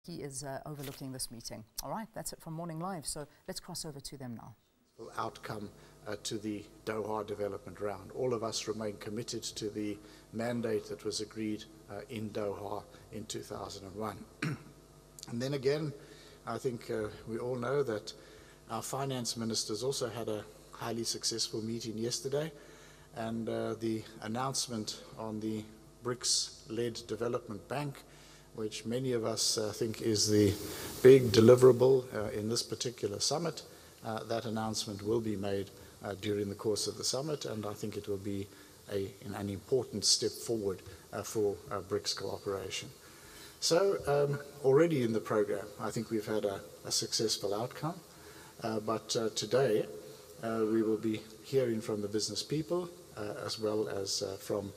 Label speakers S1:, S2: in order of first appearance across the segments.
S1: He is overlooking this meeting. All right, that's it from Morning Live. So let's cross over to them now.
S2: Outcome to the Doha development round. All of us remain committed to the mandate that was agreed in Doha in 2001. And then again, I think we all know that our finance ministers also had a highly successful meeting yesterday, and the announcement on the BRICS-led development bank, which many of us think is the big deliverable in this particular summit. That announcement will be made during the course of the summit, and I think it will be an important step forward for BRICS cooperation. So already in the program, I think we've had a successful outcome, but today we will be hearing from the business people as well as from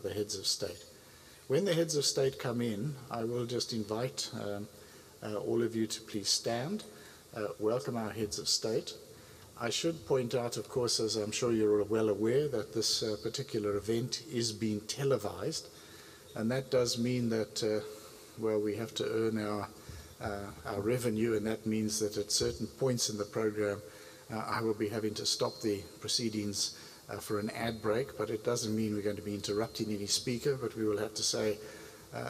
S2: the heads of state. When the heads of state come in, I will just invite all of you to please stand. Welcome our heads of state. I should point out, of course, as I'm sure you're well aware, that this particular event is being televised, and that does mean that, well, we have to earn our revenue, and that means that at certain points in the program, I will be having to stop the proceedings for an ad break, but it doesn't mean we're going to be interrupting any speaker, but we will have to say,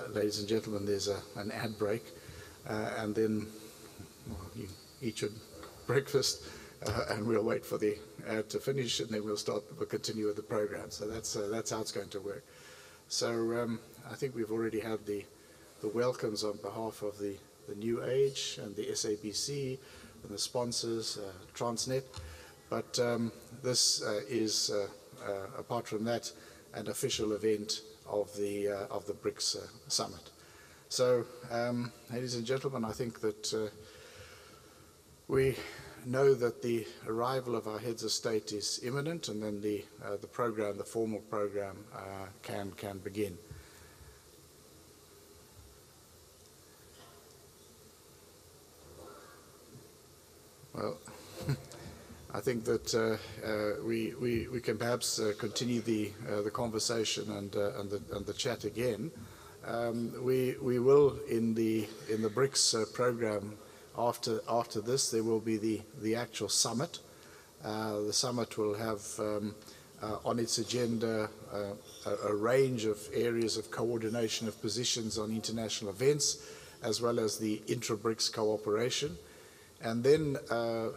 S2: ladies and gentlemen, there's an ad break, and then you eat your breakfast, and we'll wait for the ad to finish, and then we'll continue with the program. So that's how it's going to work. So I think we've already had the welcomes on behalf of the New Age and the SABC and the sponsors, Transnet. But this is, apart from that, an official event of the BRICS summit. So, ladies and gentlemen, I think that we know that the arrival of our heads of state is imminent, and then the program, the formal program, can begin. Well, I think that we can perhaps continue the conversation and the chat again. We will in the BRICS program. After this, there will be the actual summit. The summit will have on its agenda a range of areas of coordination of positions on international events, as well as the intra-BRICS cooperation. And then,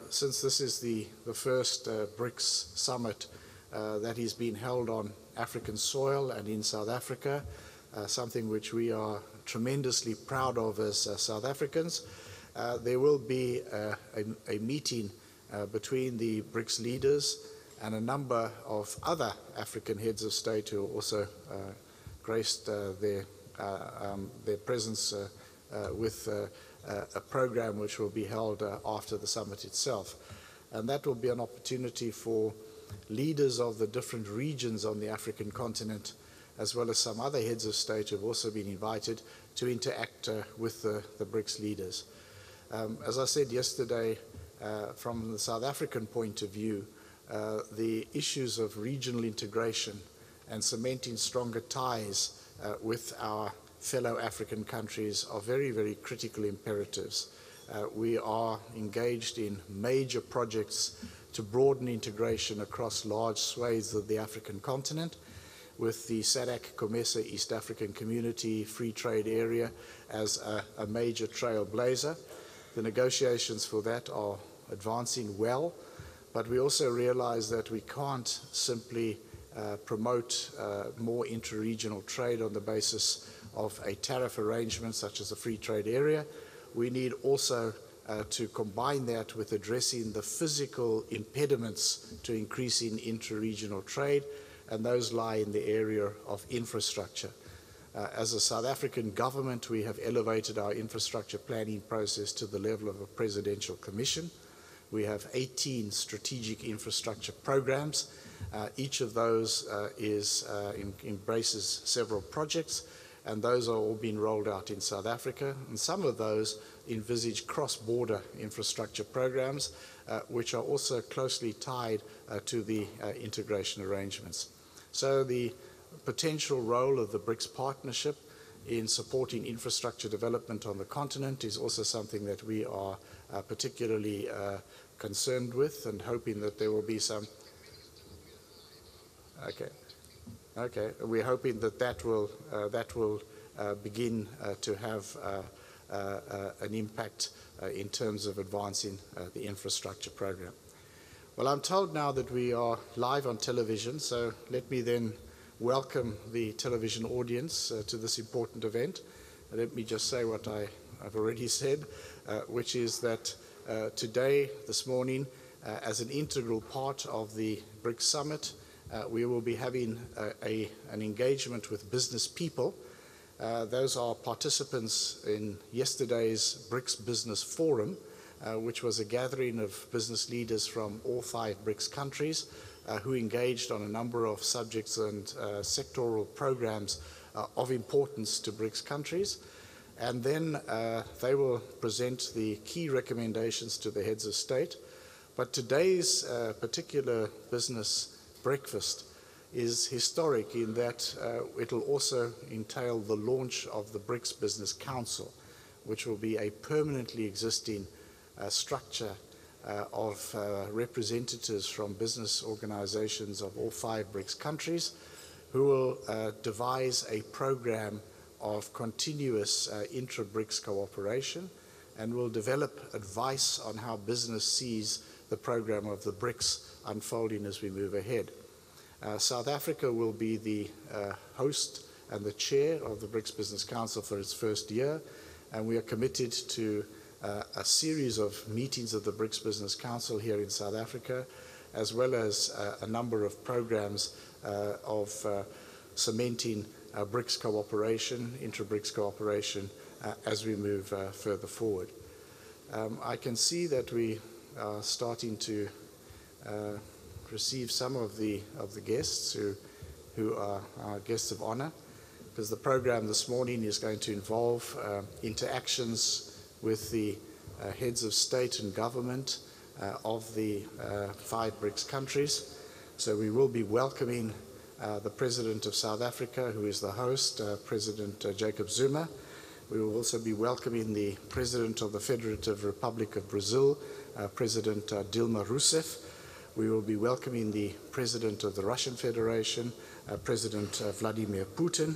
S2: since this is the first BRICS summit that is being held on African soil and in South Africa, something which we are tremendously proud of as South Africans, there will be a meeting between the BRICS leaders and a number of other African heads of state who also graced their presence with a program which will be held after the summit itself. And that will be an opportunity for leaders of the different regions on the African continent, as well as some other heads of state who have also been invited to interact with the BRICS leaders. As I said yesterday, from the South African point of view, the issues of regional integration and cementing stronger ties with our fellow African countries are very, very critical imperatives. We are engaged in major projects to broaden integration across large swathes of the African continent, with the SADC-COMESA East African Community Free Trade Area as a major trailblazer. The negotiations for that are advancing well, but we also realize that we can't simply promote more inter-regional trade on the basis of a tariff arrangement such as a free trade area. We need also to combine that with addressing the physical impediments to increasing inter-regional trade, and those lie in the area of infrastructure. As a South African government, we have elevated our infrastructure planning process to the level of a presidential commission. We have 18 strategic infrastructure programs. Each of those embraces several projects, and those are all being rolled out in South Africa. And some of those envisage cross-border infrastructure programs, which are also closely tied to the integration arrangements. So the potential role of the BRICS partnership in supporting infrastructure development on the continent is also something that we are particularly concerned with, and hoping that there will be some. Okay. We're hoping that will begin to have an impact in terms of advancing the infrastructure program. Well, I'm told now that we are live on television, so let me then welcome the television audience to this important event. And let me just say what I've already said, which is that today, this morning, as an integral part of the BRICS Summit, we will be having an engagement with business people. Those are participants in yesterday's BRICS Business Forum, which was a gathering of business leaders from all 5 BRICS countries who engaged on a number of subjects and sectoral programs of importance to BRICS countries. And then they will present the key recommendations to the heads of state. But today's particular business breakfast is historic in that it will also entail the launch of the BRICS Business Council, which will be a permanently existing structure of representatives from business organizations of all 5 BRICS countries who will devise a program of continuous intra-BRICS cooperation, and will develop advice on how business sees the program of the BRICS unfolding as we move ahead. South Africa will be the host and the chair of the BRICS Business Council for its first year, and we are committed to a series of meetings of the BRICS Business Council here in South Africa, as well as a number of programs of cementing BRICS cooperation, intra-BRICS cooperation, as we move further forward. I can see that we are starting to receive some of the guests who are our guests of honor, because the program this morning is going to involve interactions with the heads of state and government of the 5 BRICS countries. So we will be welcoming the President of South Africa, who is the host, President Jacob Zuma. We will also be welcoming the President of the Federative Republic of Brazil, President Dilma Rousseff. We will be welcoming the President of the Russian Federation, President Vladimir Putin.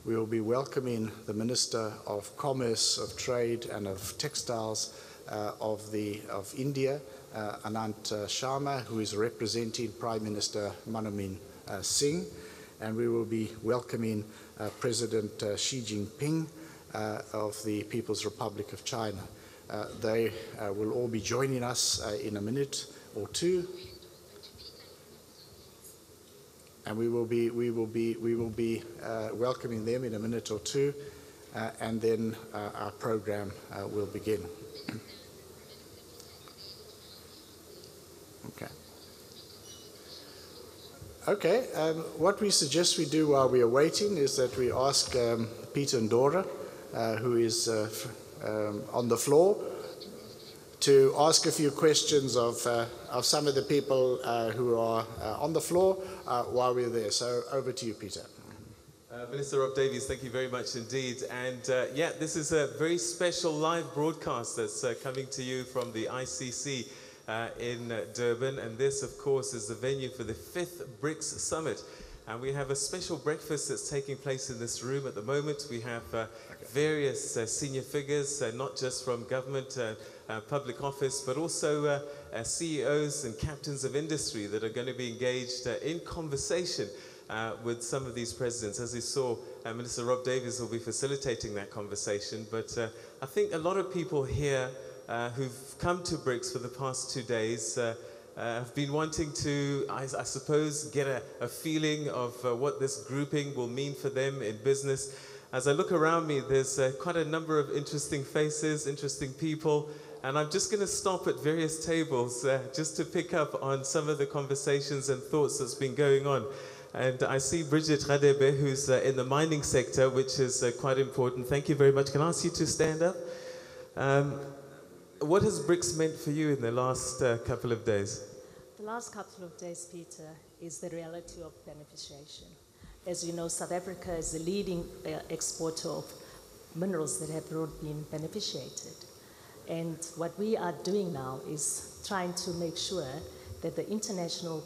S2: We will be welcoming the Minister of Commerce, of Trade and of Textiles of India, Anant Sharma, who is representing Prime Minister Manmohan Singh. And we will be welcoming President Xi Jinping of the People's Republic of China. They will all be joining us in a minute or two. And we will be welcoming them in a minute or two, and then our program will begin. Okay. What we suggest we do while we are waiting is that we ask Peter Ndora, who is on the floor, to ask a few questions of some of the people who are on the floor while we're there. So over to you, Peter.
S3: Minister Rob Davies, thank you very much indeed. And yeah, this is a very special live broadcast that's coming to you from the ICC in Durban. And this, of course, is the venue for the 5th BRICS Summit. And we have a special breakfast that's taking place in this room at the moment. We have various senior figures, not just from government, public office, but also CEOs and captains of industry that are going to be engaged in conversation with some of these presidents. As you saw, Minister Rob Davies will be facilitating that conversation. But I think a lot of people here who've come to BRICS for the past 2 days have been wanting to, I suppose, get a feeling of what this grouping will mean for them in business. As I look around me, there's quite a number of interesting faces, interesting people, and I'm just going to stop at various tables just to pick up on some of the conversations and thoughts that's been going on. And I see Bridget Radebe, who's in the mining sector, which is quite important. Thank you very much. Can I ask you to stand up? What has BRICS meant for you in the last couple of days?
S4: The last couple of days, Peter, is the reality of beneficiation. As you know, South Africa is the leading exporter of minerals that have not been beneficiated. And what we are doing now is trying to make sure that the international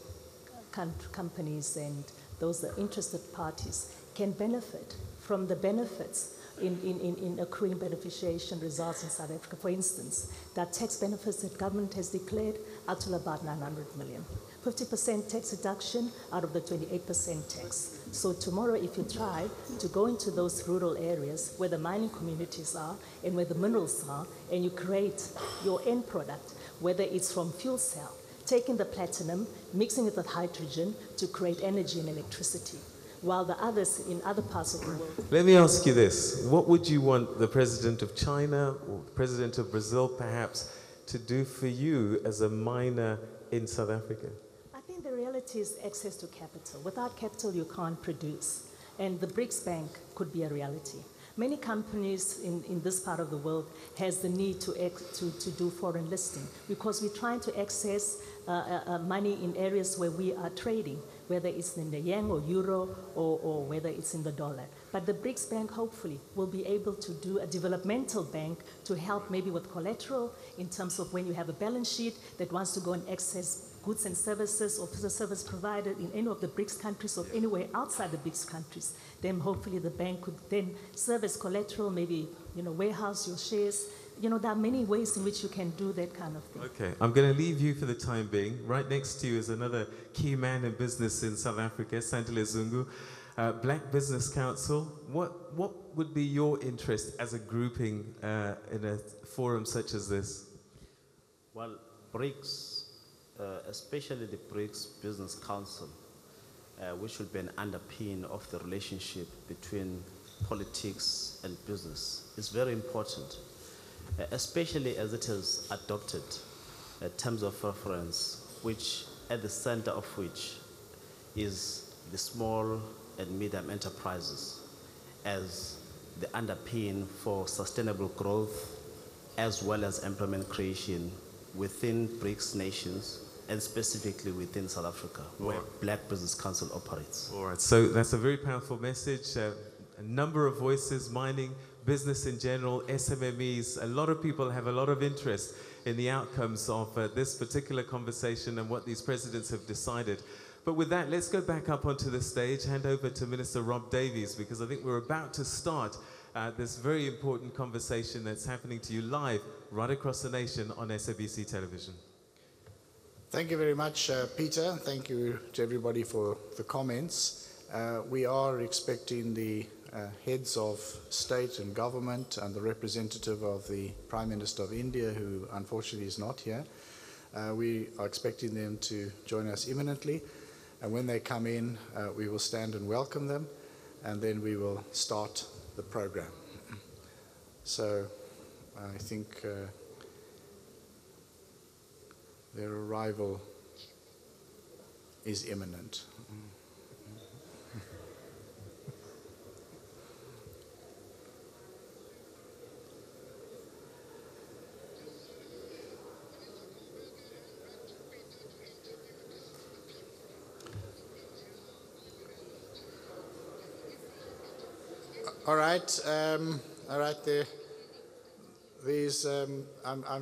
S4: companies and those that are interested parties can benefit from the benefits in accruing beneficiation results in South Africa. For instance, there are tax benefits that government has declared up to about 900 million. 50% tax deduction out of the 28% tax. So tomorrow, if you try to go into those rural areas where the mining communities are and where the minerals are, and you create your end product, whether it's from fuel cell, taking the platinum, mixing it with hydrogen to create energy and electricity, while the others in other parts of the world.
S3: Let me ask you this. What would you want the president of China or the president of Brazil perhaps to do for you as a miner in South Africa?
S4: I think the reality is access to capital. Without capital, you can't produce. And the BRICS Bank could be a reality. Many companies in this part of the world has the need to do foreign listing because we're trying to access money in areas where we are trading, whether it's in the yen or euro or whether it's in the dollar. But the BRICS Bank hopefully will be able to do a developmental bank to help maybe with collateral in terms of when you have a balance sheet that wants to go and access goods and services or service provided in any of the BRICS countries or anywhere outside the BRICS countries, then hopefully the bank could then serve as collateral, maybe, warehouse your shares. There are many ways in which you can do that kind of thing.
S3: Okay, I'm going to leave you for the time being. Right next to you is another key man in business in South Africa, Sandile Zungu, Black Business Council. What would be your interest as a grouping in a forum such as this?
S5: Well, BRICS, especially the BRICS Business Council, which will be an underpin of the relationship between politics and business, is very important, especially as it has adopted terms of reference, which at the center of which is the small and medium enterprises as the underpin for sustainable growth as well as employment creation within BRICS nations and specifically within South Africa, where Black Business Council operates.
S3: All right, so that's a very powerful message. A number of voices, mining, business in general, SMMEs. A lot of people have a lot of interest in the outcomes of this particular conversation and what these presidents have decided. But with that, let's go back up onto the stage, hand over to Minister Rob Davies, because I think we're about to start this very important conversation that's happening to you live right across the nation on SABC television.
S2: Thank you very much, Peter. Thank you to everybody for the comments. We are expecting the heads of state and government and the representative of the Prime Minister of India, who unfortunately is not here. We are expecting them to join us imminently. And when they come in, we will stand and welcome them, and then we will start the program. So I think their arrival is imminent. All right. I'm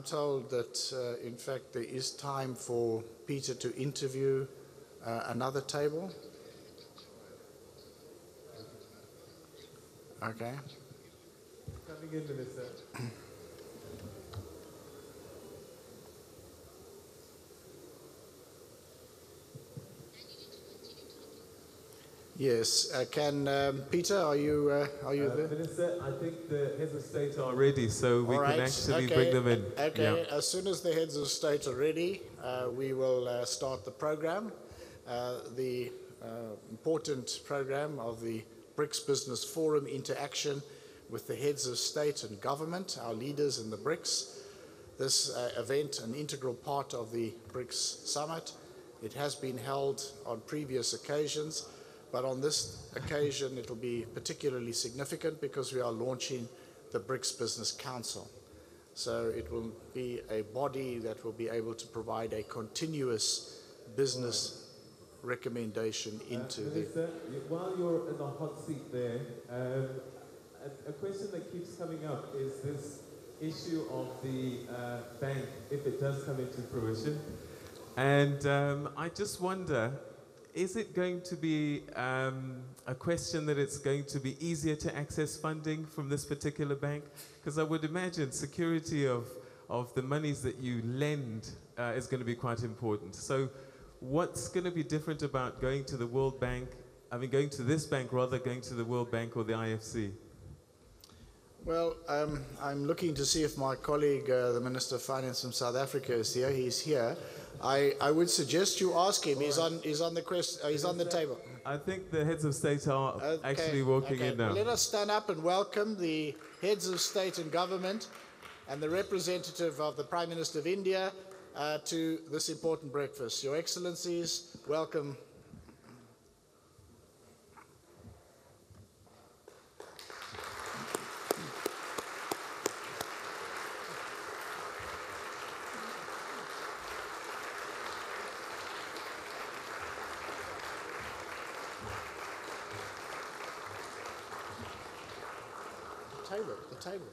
S2: told that, in fact, there is time for Peter to interview another table. Okay.
S3: Coming in, Minister.
S2: Yes. Peter, are you there?
S3: Minister, I think the heads of state are ready, so we
S2: All right.
S3: can actually
S2: Okay.
S3: bring them in.
S2: Okay.
S3: Yeah.
S2: As soon as the heads of state are ready, we will start the program. The important program of the BRICS Business Forum interaction with the heads of state and government, our leaders in the BRICS. This event, an integral part of the BRICS Summit. It has been held on previous occasions, but on this occasion it will be particularly significant because we are launching the BRICS Business Council. So it will be a body that will be able to provide a continuous business recommendation into the...
S3: Minister, while you're in the hot seat there, a question that keeps coming up is this issue of the bank, if it does come into fruition. And I just wonder, is it going to be a question that it's going to be easier to access funding from this particular bank? Because I would imagine security of the monies that you lend is going to be quite important. So what's going to be different about going to the World Bank, going to this bank rather than going to the World Bank or the IFC?
S2: Well, I'm looking to see if my colleague, the Minister of Finance from South Africa, is here. He's here. I would suggest you ask him. He's on the table.
S3: I think the heads of state are actually walking in now.
S2: Well, let us stand up and welcome the heads of state and government and the representative of the Prime Minister of India to this important breakfast. Your Excellencies, welcome. The table.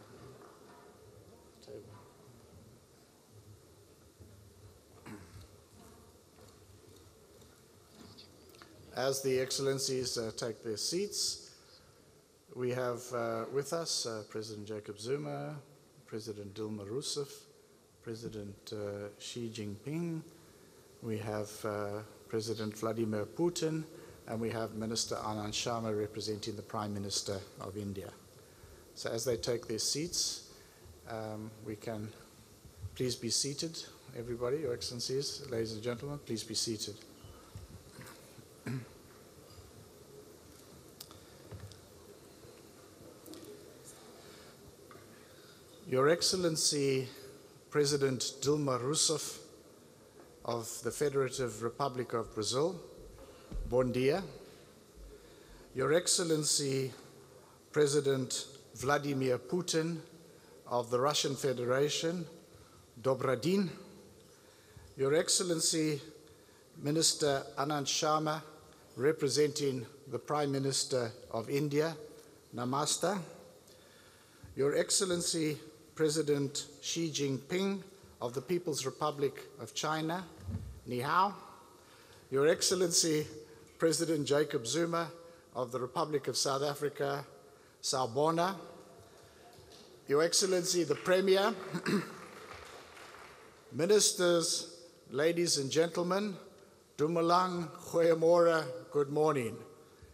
S2: As the Excellencies take their seats, we have with us President Jacob Zuma, President Dilma Rousseff, President Xi Jinping, we have President Vladimir Putin, and we have Minister Anand Sharma representing the Prime Minister of India. So as they take their seats, we can please be seated, everybody, Your Excellencies, ladies and gentlemen, please be seated. Your Excellency, President Dilma Rousseff of the Federative Republic of Brazil, bon dia. Your Excellency, President Vladimir Putin of the Russian Federation, Dobrodin. Your Excellency, Minister Anand Sharma, representing the Prime Minister of India, Namaste. Your Excellency, President Xi Jinping of the People's Republic of China, Ni Hao. Your Excellency, President Jacob Zuma of the Republic of South Africa, Sawubona. Your Excellency, the Premier, Ministers, ladies and gentlemen, Dumelang, Goeiemorgen, good morning.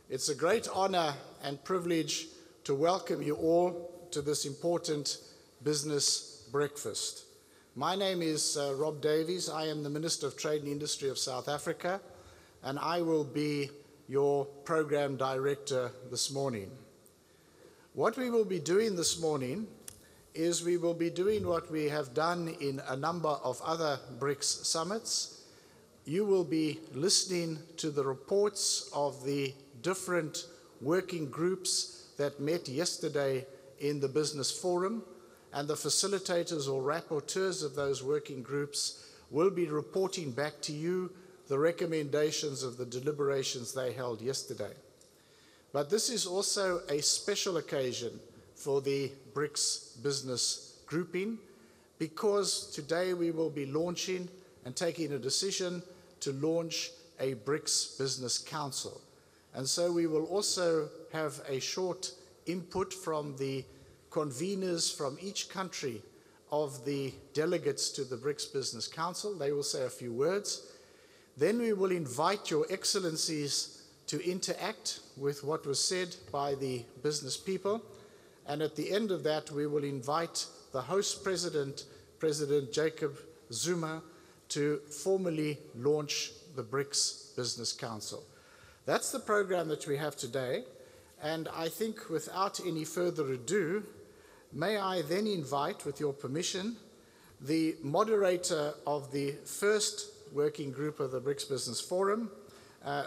S2: It's a great honor and privilege to welcome you all to this important business breakfast. My name is Rob Davies. I am the Minister of Trade and Industry of South Africa, and I will be your program director this morning. What we will be doing this morning is we will be doing what we have done in a number of other BRICS summits. You will be listening to the reports of the different working groups that met yesterday in the Business Forum, and the facilitators or rapporteurs of those working groups will be reporting back to you the recommendations of the deliberations they held yesterday. But this is also a special occasion for the BRICS business grouping, because today we will be launching and taking a decision to launch a BRICS Business Council. And so we will also have a short input from the conveners from each country of the delegates to the BRICS Business Council. They will say a few words. Then we will invite your excellencies to interact with what was said by the business people. And at the end of that, we will invite the host president, President Jacob Zuma, to formally launch the BRICS Business Council. That's the program that we have today. And I think without any further ado, may I then invite, with your permission, the moderator of the first working group of the BRICS Business Forum,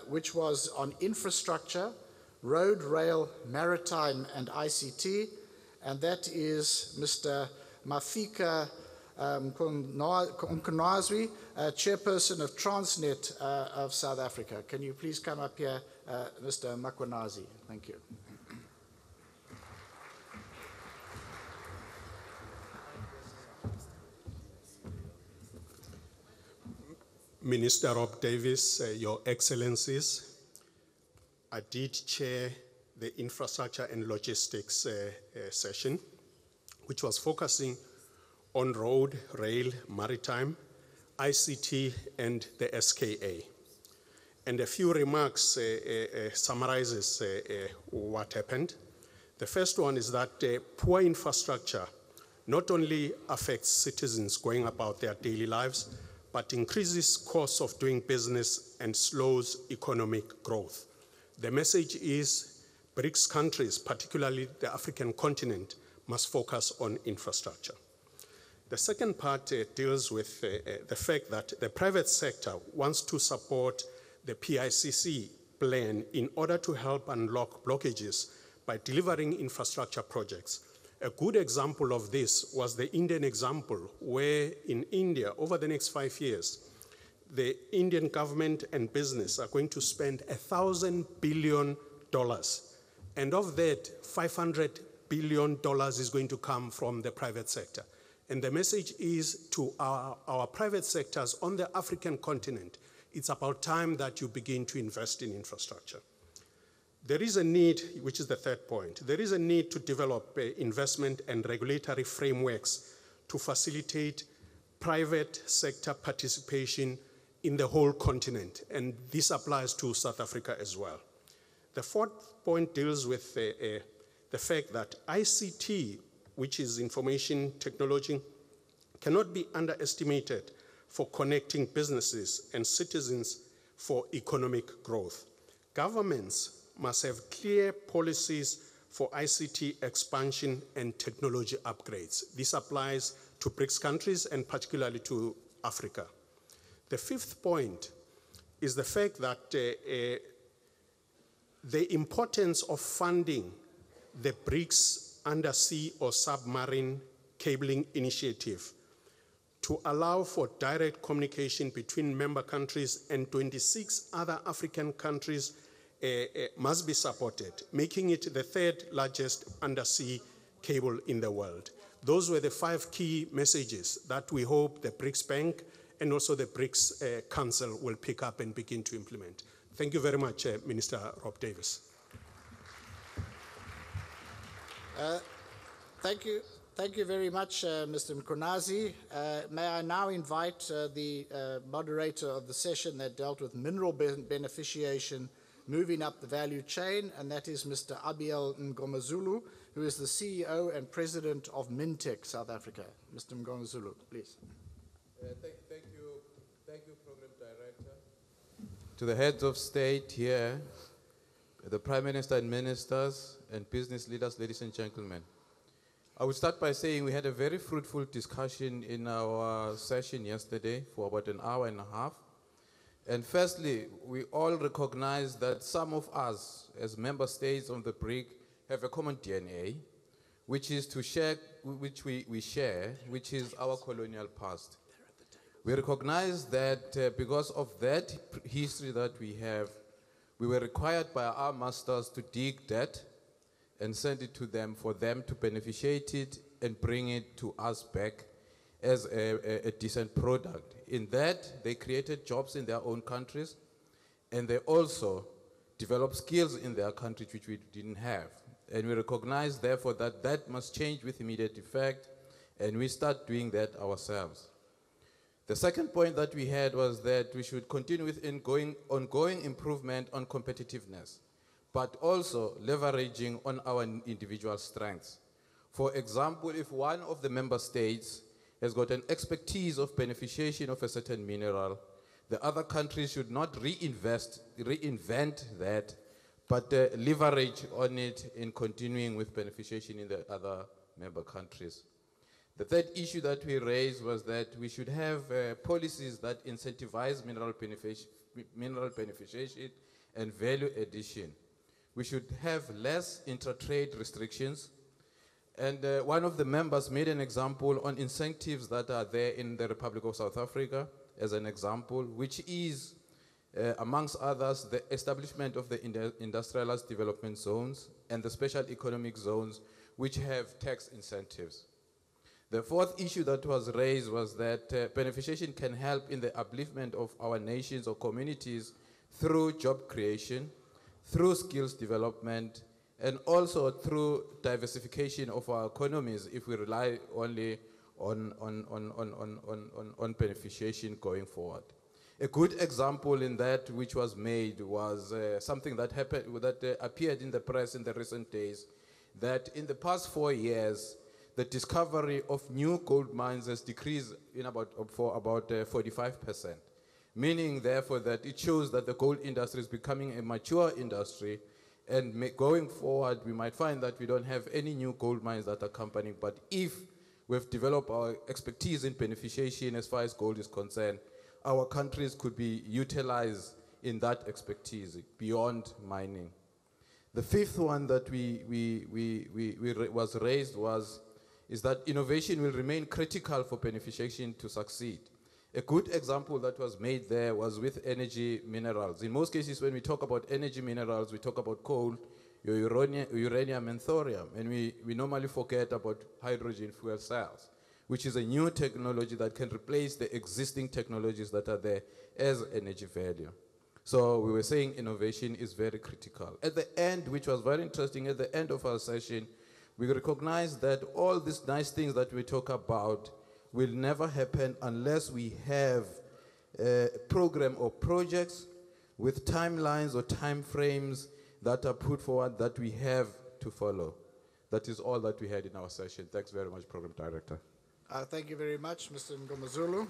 S2: which was on infrastructure, road, rail, maritime, and ICT, and that is Mr. Mafika Mkonazwi, Chairperson of Transnet of South Africa. Can you please come up here, Mr. Mkonazwi? Thank you.
S6: Minister Rob Davis, Your Excellencies, I did chair the infrastructure and logistics session, which was focusing on road, rail, maritime, ICT, and the SKA. And a few remarks summarizes what happened. The first one is that poor infrastructure not only affects citizens going about their daily lives, but increases costs of doing business and slows economic growth. The message is BRICS countries, particularly the African continent, must focus on infrastructure. The second part deals with the fact that the private sector wants to support the PICC plan in order to help unlock blockages by delivering infrastructure projects. A good example of this was the Indian example, where in India, over the next 5 years, the Indian government and business are going to spend $1,000 billion. And of that, $500 billion is going to come from the private sector. And the message is to our private sectors on the African continent, it's about time that you begin to invest in infrastructure. There is a need, which is the third point, there is a need to develop investment and regulatory frameworks to facilitate private sector participation in the whole continent, and this applies to South Africa as well. The fourth point deals with the fact that ICT, which is information technology, cannot be underestimated for connecting businesses and citizens for economic growth. Governments must have clear policies for ICT expansion and technology upgrades. This applies to BRICS countries and particularly to Africa. The fifth point is the fact that the importance of funding the BRICS undersea or submarine cabling initiative to allow for direct communication between member countries and 26 other African countries must be supported, making it the third largest undersea cable in the world. Those were the 5 key messages that we hope the BRICS Bank and also the BRICS Council will pick up and begin to implement. Thank you very much, Minister Rob Davis.
S2: Thank you very much, Mr. Mkonazwi. May I now invite the moderator of the session that dealt with mineral beneficiation, moving up the value chain, and that is Mr. Abiel Ngomazulu, who is the CEO and President of Mintech South Africa. Mr. Ngomazulu, please.
S7: Thank you, Program Director. To the heads of state here, the Prime Minister and ministers, and business leaders, ladies and gentlemen. I would start by saying we had a very fruitful discussion in our session yesterday for about an hour and a half. And firstly, we all recognize that some of us, as member states of the BRIC, have a common DNA, which is to share, which we share, which is our colonial past. We recognize that because of that history that we have, we were required by our masters to dig that and send it to them for them to beneficiate it and bring it to us back as a decent product. In that, they created jobs in their own countries, and they also developed skills in their countries which we didn't have. And we recognize, therefore, that that must change with immediate effect, and we start doing that ourselves. The second point that we had was that we should continue with ongoing improvement on competitiveness, but also leveraging on our individual strengths. For example, if one of the member states has got an expertise of beneficiation of a certain mineral, the other countries should not reinvent that, but leverage on it in continuing with beneficiation in the other member countries. The third issue that we raised was that we should have policies that incentivize mineral beneficiation and value addition. We should have less intra-trade restrictions, And one of the members made an example on incentives that are there in the Republic of South Africa as an example, which is, amongst others, the establishment of the industrialized development zones and the special economic zones, which have tax incentives. The fourth issue that was raised was that beneficiation can help in the upliftment of our nations or communities through job creation, through skills development, and also through diversification of our economies if we rely only on beneficiation going forward. A good example in that which was made was something that happened, that appeared in the press in the recent days, that in the past 4 years, the discovery of new gold mines has decreased for about 45%, meaning therefore that it shows that the gold industry is becoming a mature industry, and going forward, we might find that we don't have any new gold mines that are coming, but if we've developed our expertise in beneficiation as far as gold is concerned, our countries could be utilized in that expertise beyond mining. The fifth one that was raised is that innovation will remain critical for beneficiation to succeed. A good example that was made there was with energy minerals. In most cases, when we talk about energy minerals, we talk about coal, uranium, and thorium, and we normally forget about hydrogen fuel cells, which is a new technology that can replace the existing technologies that are there as energy value. So we were saying innovation is very critical. At the end, which was very interesting, at the end of our session, we recognized that all these nice things that we talk about will never happen unless we have a program or projects with timelines or time frames that are put forward that we have to follow. That is all that we had in our session. Thanks very much, Program Director.
S2: Thank you very much, Mr. Ngomazulu.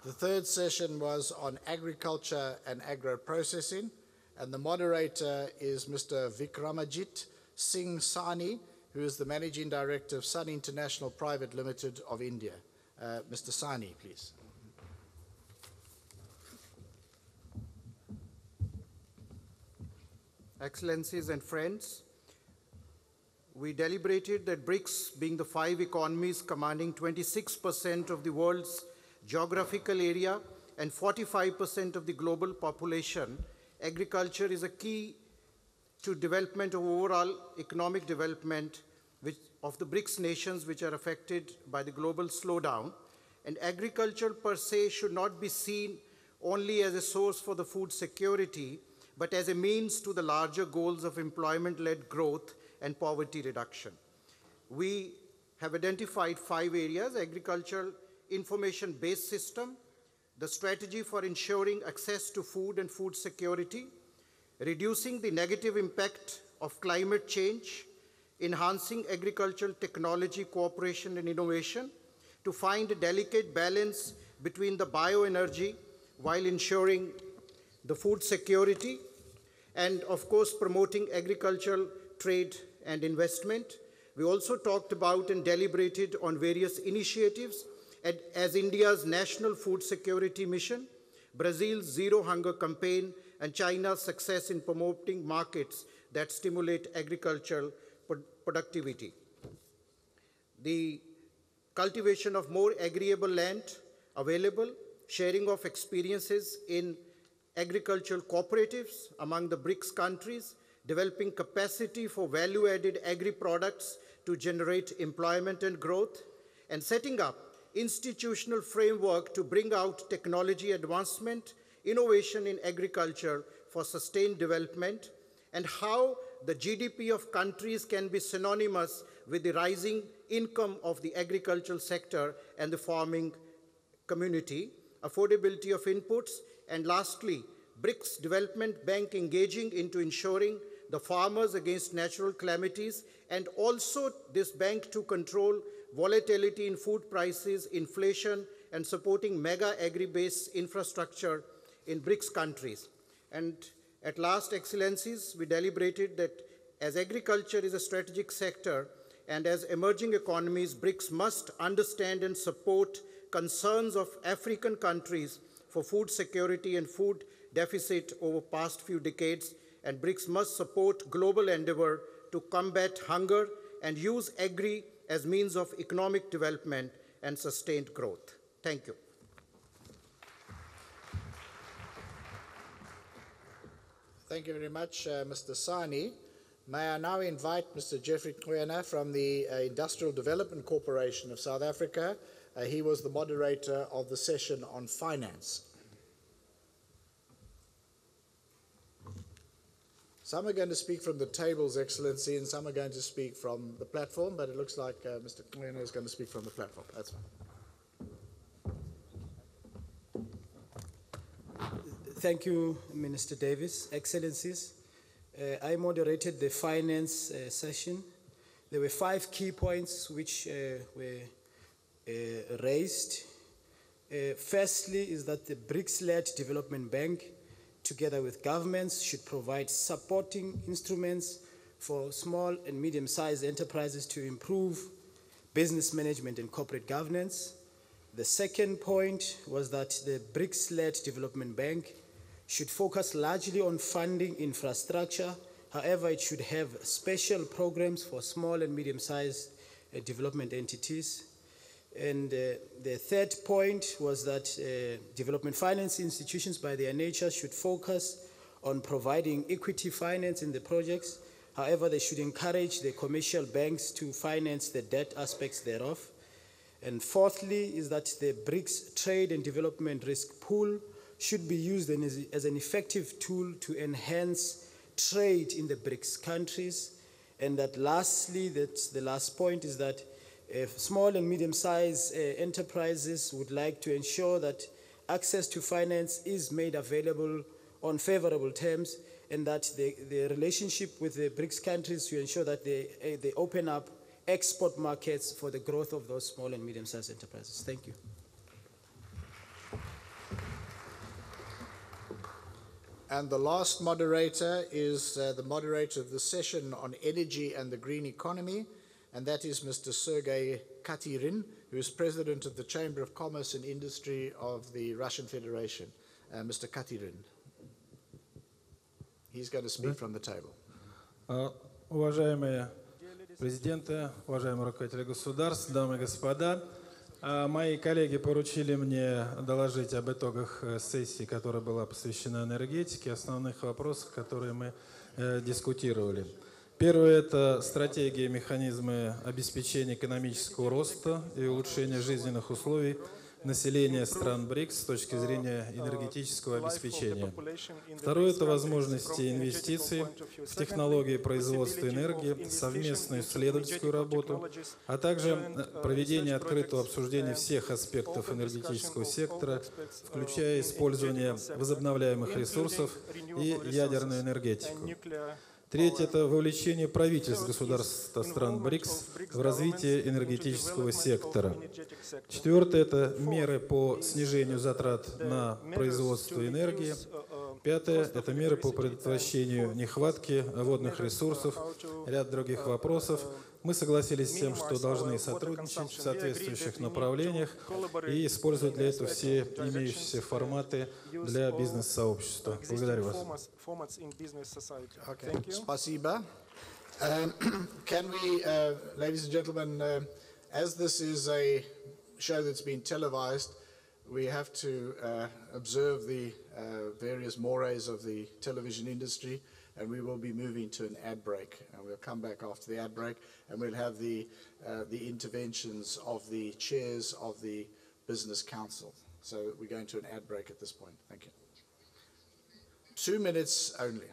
S2: The third session was on agriculture and agro-processing, and the moderator is Mr. Vikramajit Singh Sani, who is the Managing Director of Sun International Private Limited of India. Mr. Sani, please.
S8: Excellencies and friends, we deliberated that BRICS, being the 5 economies commanding 26% of the world's geographical area and 45% of the global population, agriculture is a key to development of overall economic development of the BRICS nations which are affected by the global slowdown. And agriculture per se should not be seen only as a source for the food security, but as a means to the larger goals of employment-led growth and poverty reduction. We have identified 5 areas: agricultural information-based system, the strategy for ensuring access to food and food security, reducing the negative impact of climate change, enhancing agricultural technology cooperation and innovation to find a delicate balance between the bioenergy while ensuring the food security, and of course promoting agricultural trade and investment. We also talked about and deliberated on various initiatives as India's National Food Security Mission, Brazil's Zero Hunger Campaign, and China's success in promoting markets that stimulate agricultural productivity. The cultivation of more agreeable land available, sharing of experiences in agricultural cooperatives among the BRICS countries, developing capacity for value-added agri-products to generate employment and growth, and setting up institutional framework to bring out technology advancement, innovation in agriculture for sustained development, and how the GDP of countries can be synonymous with the rising income of the agricultural sector and the farming community, affordability of inputs, and lastly, BRICS Development Bank engaging into ensuring the farmers against natural calamities, and also this bank to control volatility in food prices, inflation, and supporting mega agri-based infrastructure in BRICS countries. And at last, Excellencies, we deliberated that as agriculture is a strategic sector and as emerging economies, BRICS must understand and support concerns of African countries for food security and food deficit over past few decades, and BRICS must support global endeavor to combat hunger and use agri as means of economic development and sustained growth. Thank you.
S2: Thank you very much, Mr. Sani. May I now invite Mr. Jeffrey Kwena from the Industrial Development Corporation of South Africa. He was the moderator of the session on finance. Some are going to speak from the tables, Excellency, and some are going to speak from the platform, but it looks like Mr. Kwena is going to speak from the platform. That's fine.
S9: Thank you, Minister Davis. Excellencies, I moderated the finance session. There were 5 key points which were raised. Firstly is that the BRICS-led development bank, together with governments, should provide supporting instruments for small and medium-sized enterprises to improve business management and corporate governance. The second point was that the BRICS-led development bank should focus largely on funding infrastructure. However, it should have special programs for small and medium-sized development entities. And the third point was that development finance institutions by their nature should focus on providing equity finance in the projects. However, they should encourage the commercial banks to finance the debt aspects thereof. And fourthly is that the BRICS trade and development risk pool should be used as an effective tool to enhance trade in the BRICS countries. And that lastly, that's the last point, is that small and medium-sized enterprises would like to ensure that access to finance is made available on favorable terms, and that the relationship with the BRICS countries to ensure that they open up export markets for the growth of those small and medium-sized enterprises. Thank you.
S2: And the last moderator is the moderator of the session on energy and the green economy, and that is Mr. Sergei Katirin, who is president of the Chamber of Commerce and Industry of the Russian Federation. Mr. Katirin. He's going to speak from the table.
S10: Уважаемые президенты, уважаемые руководители государств, дамы и господа, мои коллеги поручили мне доложить об итогах сессии, которая была посвящена энергетике, основных вопросах, которые мы дискутировали. Первое – это стратегия и механизмы обеспечения экономического роста и улучшения жизненных условий населения стран БРИКС с точки зрения энергетического обеспечения. Второе – это возможности инвестиций в технологии производства энергии, совместную исследовательскую работу, а также проведение открытого обсуждения всех аспектов энергетического сектора, включая использование возобновляемых ресурсов и ядерную энергетику. Третье – это вовлечение правительств государств стран БРИКС в развитие энергетического сектора. Четвертое – это меры по снижению затрат на производство энергии. Пятое – это меры по предотвращению нехватки водных ресурсов, ряд других вопросов. Мы согласились с тем, что должны сотрудничать в соответствующих направлениях и использовать для этого все имеющиеся форматы для бизнес-сообщества. Благодарю вас.
S2: Okay. Spasiba. Can we, ladies and gentlemen, as this is a show that's been televised, we have to observe the various mores of the television industry, and we will be moving to an ad break. And we'll come back after the ad break, and we'll have the interventions of the chairs of the Business Council. So we're going to an ad break at this point. Thank you. 2 minutes only.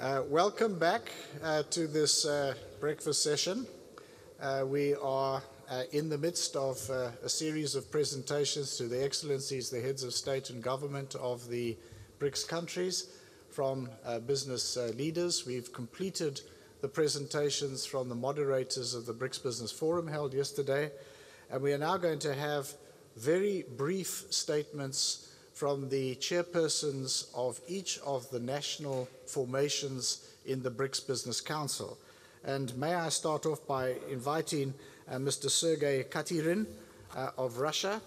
S2: Welcome back to this breakfast session. We are in the midst of a series of presentations to the Excellencies, the heads of state and government of the BRICS countries, from business leaders. We've completed the presentations from the moderators of the BRICS Business Forum held yesterday, and we are now going to have very brief statements from the chairpersons of each of the national formations in the BRICS Business Council. And may I start off by inviting Mr. Sergei Katirin of Russia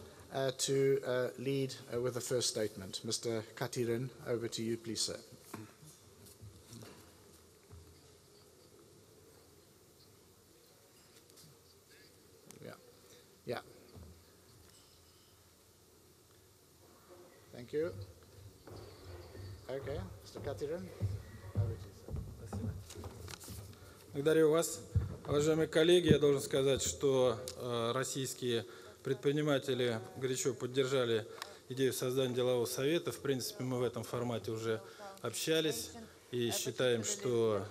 S2: to lead with the first statement. Mr. Katirin, over to you, please, sir. Yeah. Thank you. Okay, Mr. Katirin.
S10: Благодарю вас. Уважаемые коллеги, я должен сказать, что российские предприниматели горячо поддержали идею создания делового совета. В принципе, мы в этом формате уже общались и считаем, что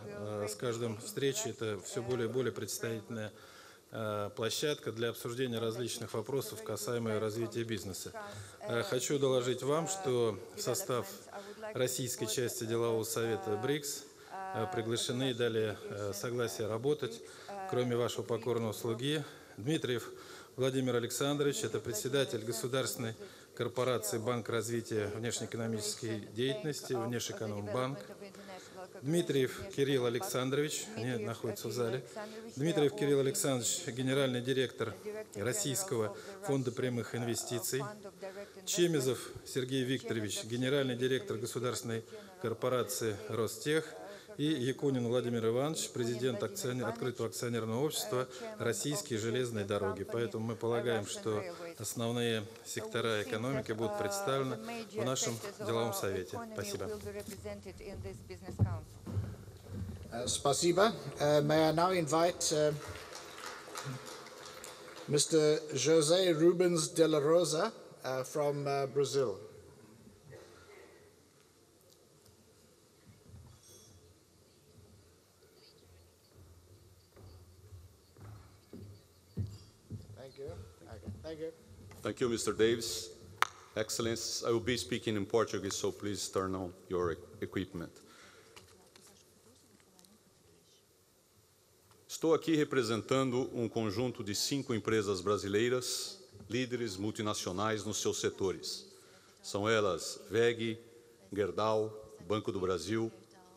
S10: с каждым встречей это все более и более представительная площадка для обсуждения различных вопросов, касаемых развития бизнеса. Хочу доложить вам, что в состав российской части делового совета БРИКС приглашены и дали согласие работать, кроме вашего покорного слуги, Дмитриев Владимир Александрович, это председатель государственной корпорации Банк развития внешнеэкономической деятельности, Внешэкономбанк. Дмитриев Кирилл Александрович, они находятся в зале. Дмитриев Кирилл Александрович, генеральный директор Российского фонда прямых инвестиций. Чемизов Сергей Викторович, генеральный директор государственной корпорации Ростех. И Якунин Владимир Иванович, президент открытого акционерного общества «Российские железные дороги». Поэтому мы полагаем, что основные сектора экономики будут представлены в нашем деловом совете. Спасибо.
S2: Спасибо. May I now invite Mr. José Rubens de la Rosa from Brazil.
S11: Thank you, Mr. Davis. Excellencies, I will be speaking in Portuguese, so please turn on your equipment. Estou aqui representando um conjunto de 5 empresas brasileiras, líderes multinacionais nos seus setores. São elas WEG, Gerdau, Banco do Brasil,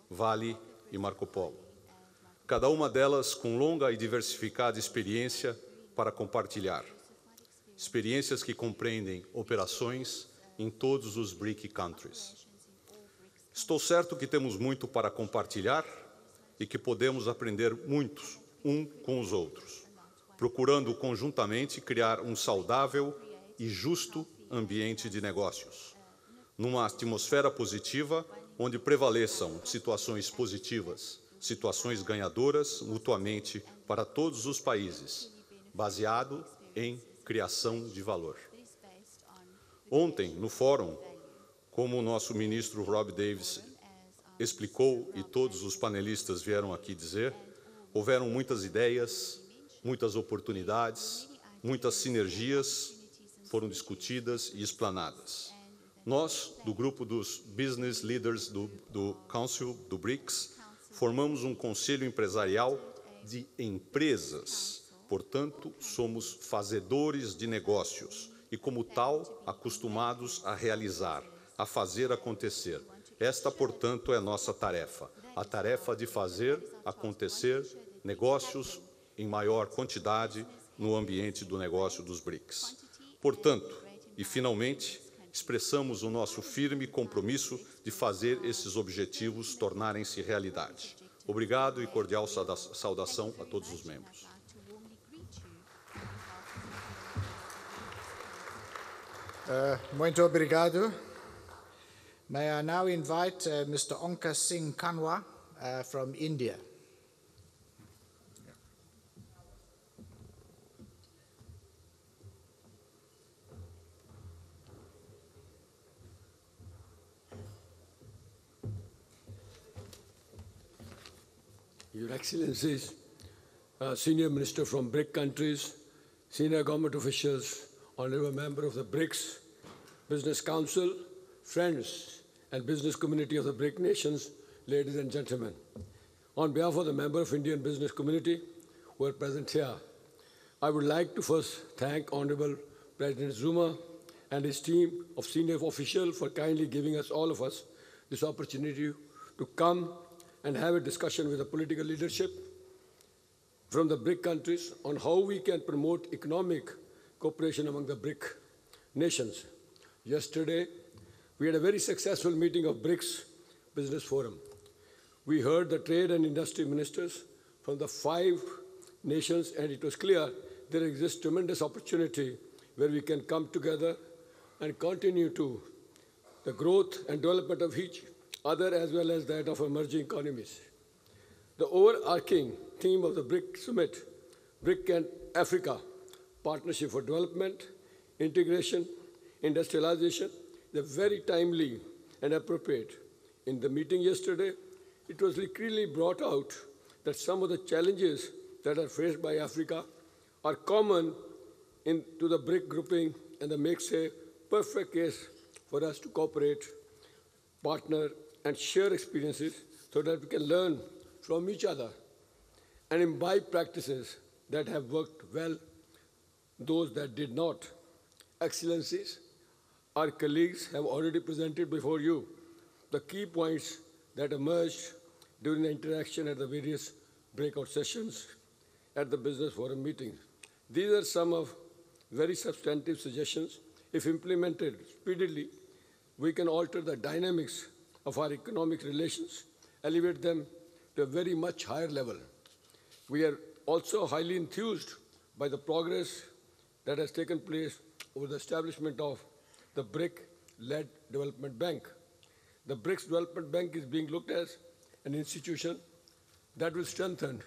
S11: Vale e Marco Polo. Cada uma delas com longa e diversificada experiência para compartilhar. Experiências que compreendem operações em todos os BRIC countries. Estou certo que temos muito para compartilhar e que podemos aprender muito com os outros, procurando conjuntamente criar um saudável e justo ambiente de negócios, numa atmosfera positiva onde prevaleçam situações positivas, situações ganhadoras mutuamente para todos os países, baseado em criação de valor. Ontem, no fórum, como o nosso ministro Rob Davis explicou e todos os panelistas vieram aqui dizer, houveram muitas ideias, muitas oportunidades, muitas sinergias foram discutidas e explanadas. Nós, do grupo dos Business Leaders do Council, do BRICS, formamos um conselho empresarial de empresas. Portanto, somos fazedores de negócios e, como tal, acostumados a realizar, a fazer acontecer. Esta, portanto, é a nossa tarefa, a tarefa de fazer acontecer negócios em maior quantidade no ambiente do negócio dos BRICS. Portanto, e finalmente, expressamos o nosso firme compromisso de fazer esses objetivos tornarem-se realidade. Obrigado e cordial saudação a todos os membros.
S2: Muito obrigado. May I now invite Mr. Onkar Singh Kanwa from India.
S12: Your Excellencies, Senior Minister from BRIC countries, Senior Government officials, Honorable Member of the BRICS Business Council, friends and business community of the BRIC nations, ladies and gentlemen. On behalf of the member of Indian business community who are present here, I would like to first thank Honorable President Zuma and his team of senior officials for kindly giving us, all of us, this opportunity to come and have a discussion with the political leadership from the BRIC countries on how we can promote economic cooperation among the BRIC nations. Yesterday, we had a very successful meeting of BRICS Business Forum. We heard the trade and industry ministers from the 5 nations, and it was clear there exists tremendous opportunity where we can come together and continue to the growth and development of each other as well as that of emerging economies. The overarching theme of the BRIC Summit, BRIC and Africa, Partnership for Development, Integration, Industrialization, they're very timely and appropriate. In the meeting yesterday, it was clearly brought out that some of the challenges that are faced by Africa are common to the BRIC grouping, and that makes a perfect case for us to cooperate, partner, and share experiences so that we can learn from each other and imbibe practices that have worked well, those that did not. Excellencies, our colleagues have already presented before you the key points that emerged during the interaction at the various breakout sessions at the Business Forum meetings. These are some of very substantive suggestions. If implemented speedily, we can alter the dynamics of our economic relations, elevate them to a very much higher level. We are also highly enthused by the progress that has taken place over the establishment of the BRIC-led Development Bank. The BRICS Development Bank is being looked at as an institution that will strengthen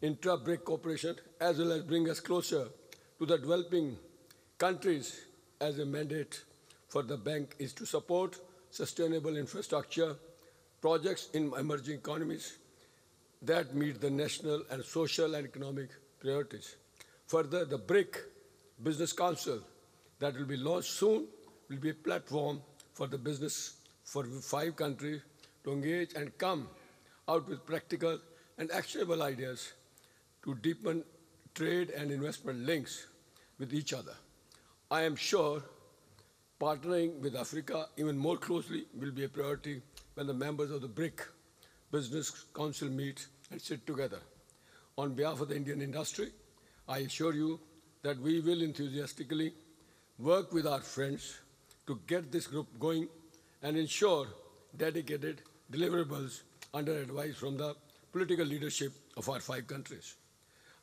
S12: intra-BRIC cooperation as well as bring us closer to the developing countries, as a mandate for the bank is to support sustainable infrastructure projects in emerging economies that meet the national and social and economic priorities. Further, the BRIC Business Council that will be launched soon will be a platform for the business for 5 countries to engage and come out with practical and actionable ideas to deepen trade and investment links with each other. I am sure partnering with Africa even more closely will be a priority when the members of the BRIC Business Council meet and sit together. On behalf of the Indian industry, I assure you that we will enthusiastically work with our friends to get this group going and ensure dedicated deliverables under advice from the political leadership of our 5 countries.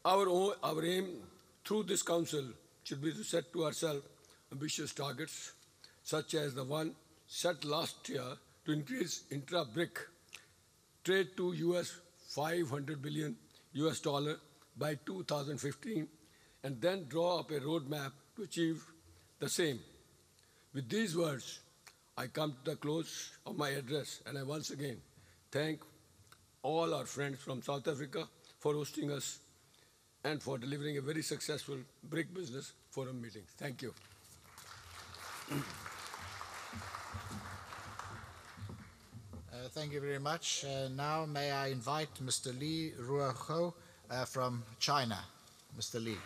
S12: Our aim through this council should be to set to ourselves ambitious targets, such as the one set last year to increase intra-BRIC trade to $500 billion by 2015, and then draw up a roadmap to achieve the same. With these words, I come to the close of my address, and I once again thank all our friends from South Africa for hosting us and for delivering a very successful BRIC Business Forum meeting. Thank you.
S2: Thank you very much. Now may I invite Mr. Li Ruohou from China. Mr. Li.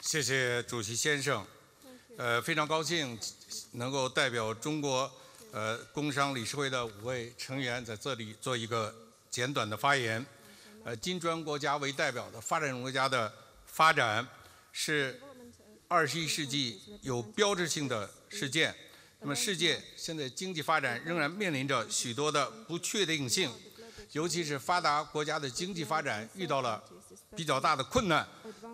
S13: 谢谢主席先生，非常高兴能够代表中国工商理事会的5位成员在这里做一个简短的发言。金砖国家为代表的发展中国家的发展是21世纪有标志性的事件。那么，世界现在经济发展仍然面临着许多的不确定性，尤其是发达国家的经济发展遇到了比较大的困难，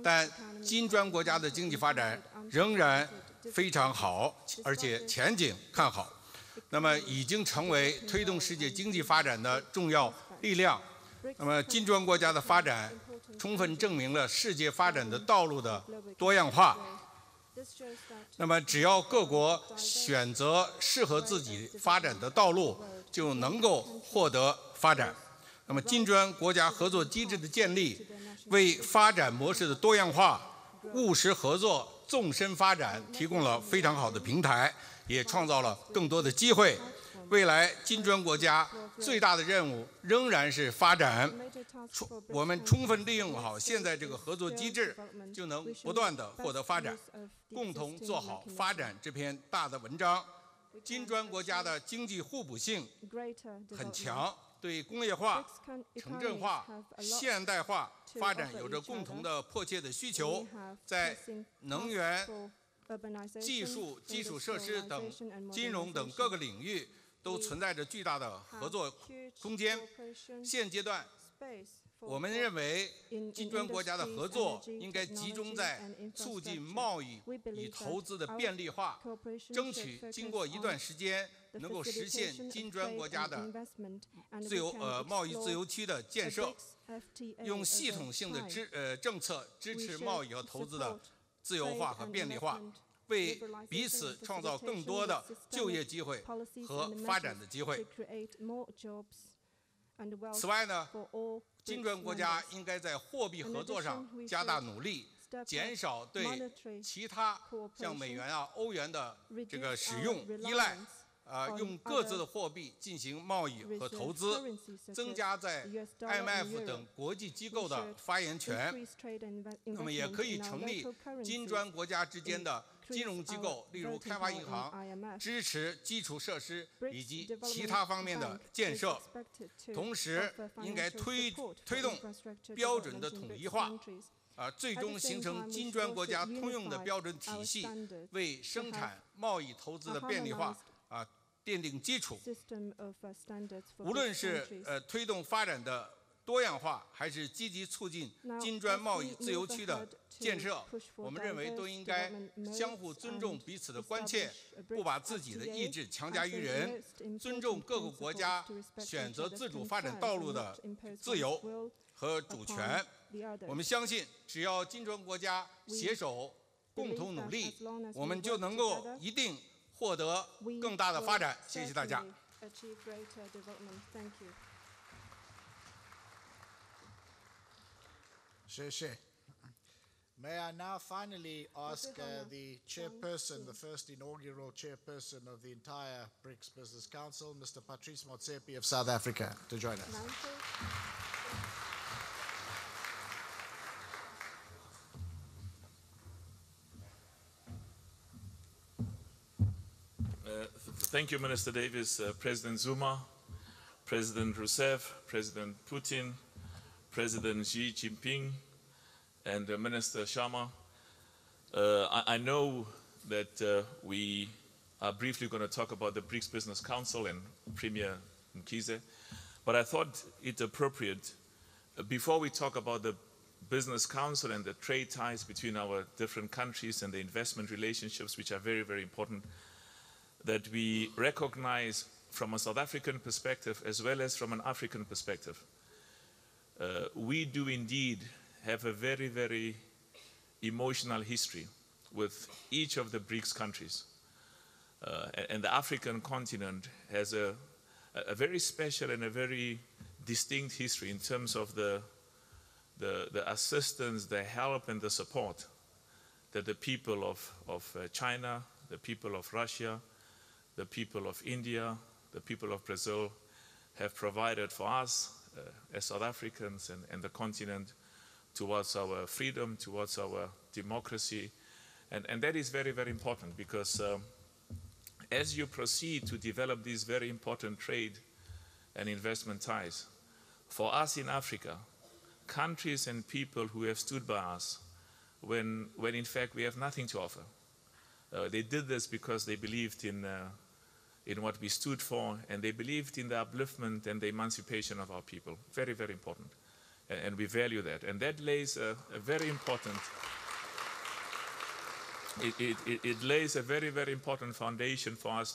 S13: 但金砖国家的经济发展仍然非常好，而且前景看好。那么，已经成为推动世界经济发展的重要力量。那么金砖国家的发展，充分证明了世界发展的道路的多样化。那么只要各国选择适合自己发展的道路，就能够获得发展。那么金砖国家合作机制的建立，为发展模式的多样化、务实合作、纵深发展提供了非常好的平台，也创造了更多的机会。未来金砖国家最大的任务仍然是发展，我们充分利用好现在这个合作机制，就能不断的获得发展，共同做好发展这篇大的文章。金砖国家的经济互补性很强，对工业化、城镇化、现代化发展有着共同的迫切的需求，在能源、技术、基础设施等金融等各个领域都存在着巨大的合作空间。现阶段，我们认为金砖国家的合作应该集中在促进贸易与投资的便利化，争取经过一段时间能够实现金砖国家的贸易自由区的建设，用系统性的政策支持贸易和投资的自由化和便利化，为彼此创造更多的就业机会和发展的机会。此外呢，金砖国家应该在货币合作上加大努力，减少对其他像美元啊、欧元的这个使用依赖，用各自的货币进行贸易和投资，增加在 IMF 等国际机构的发言权。那么也可以成立金砖国家之间的金融机构，例如开发银行，支持基础设施以及其他方面的建设。同时，应该推动标准的统一化，最终形成金砖国家通用的标准体系，为生产、贸易、投资的便利化奠定基础。无论是推动发展的多样化，还是积极促进金砖贸易自由区的建设，我们认为都应该相互尊重彼此的关切，不把自己的意志强加于人，尊重各个国家选择自主发展道路的自由和主权。我们相信，只要金砖国家携手共同努力，我们就能够一定获得更大的发展。谢谢大家。
S2: 谢谢。May I now finally ask the chairperson, the first inaugural chairperson of the entire BRICS Business Council, Mr. Patrice Motsepe of South Africa, to join us.
S14: Thank you, Minister Davis, President Zuma, President Rousseff, President Putin, President Xi Jinping, and Minister Sharma. I know that we are briefly going to talk about the BRICS Business Council and Premier Mkhize, but I thought it appropriate, before we talk about the Business Council and the trade ties between our different countries and the investment relationships, which are very, very important, that we recognize from a South African perspective as well as from an African perspective. We do indeed have a very, very emotional history with each of the BRICS countries. And the African continent has a very special and a very distinct history in terms of the assistance, the help, and the support that the people of China, the people of Russia, the people of India, the people of Brazil have provided for us as South Africans and the continent towards our freedom, towards our democracy. And that is very, very important because as you proceed to develop these very important trade and investment ties, for us in Africa, countries and people who have stood by us when in fact we have nothing to offer. They did this because they believed in what we stood for, and they believed in the upliftment and the emancipation of our people. Very, very important. And we value that. And that lays a very important, it lays a very, very important foundation for us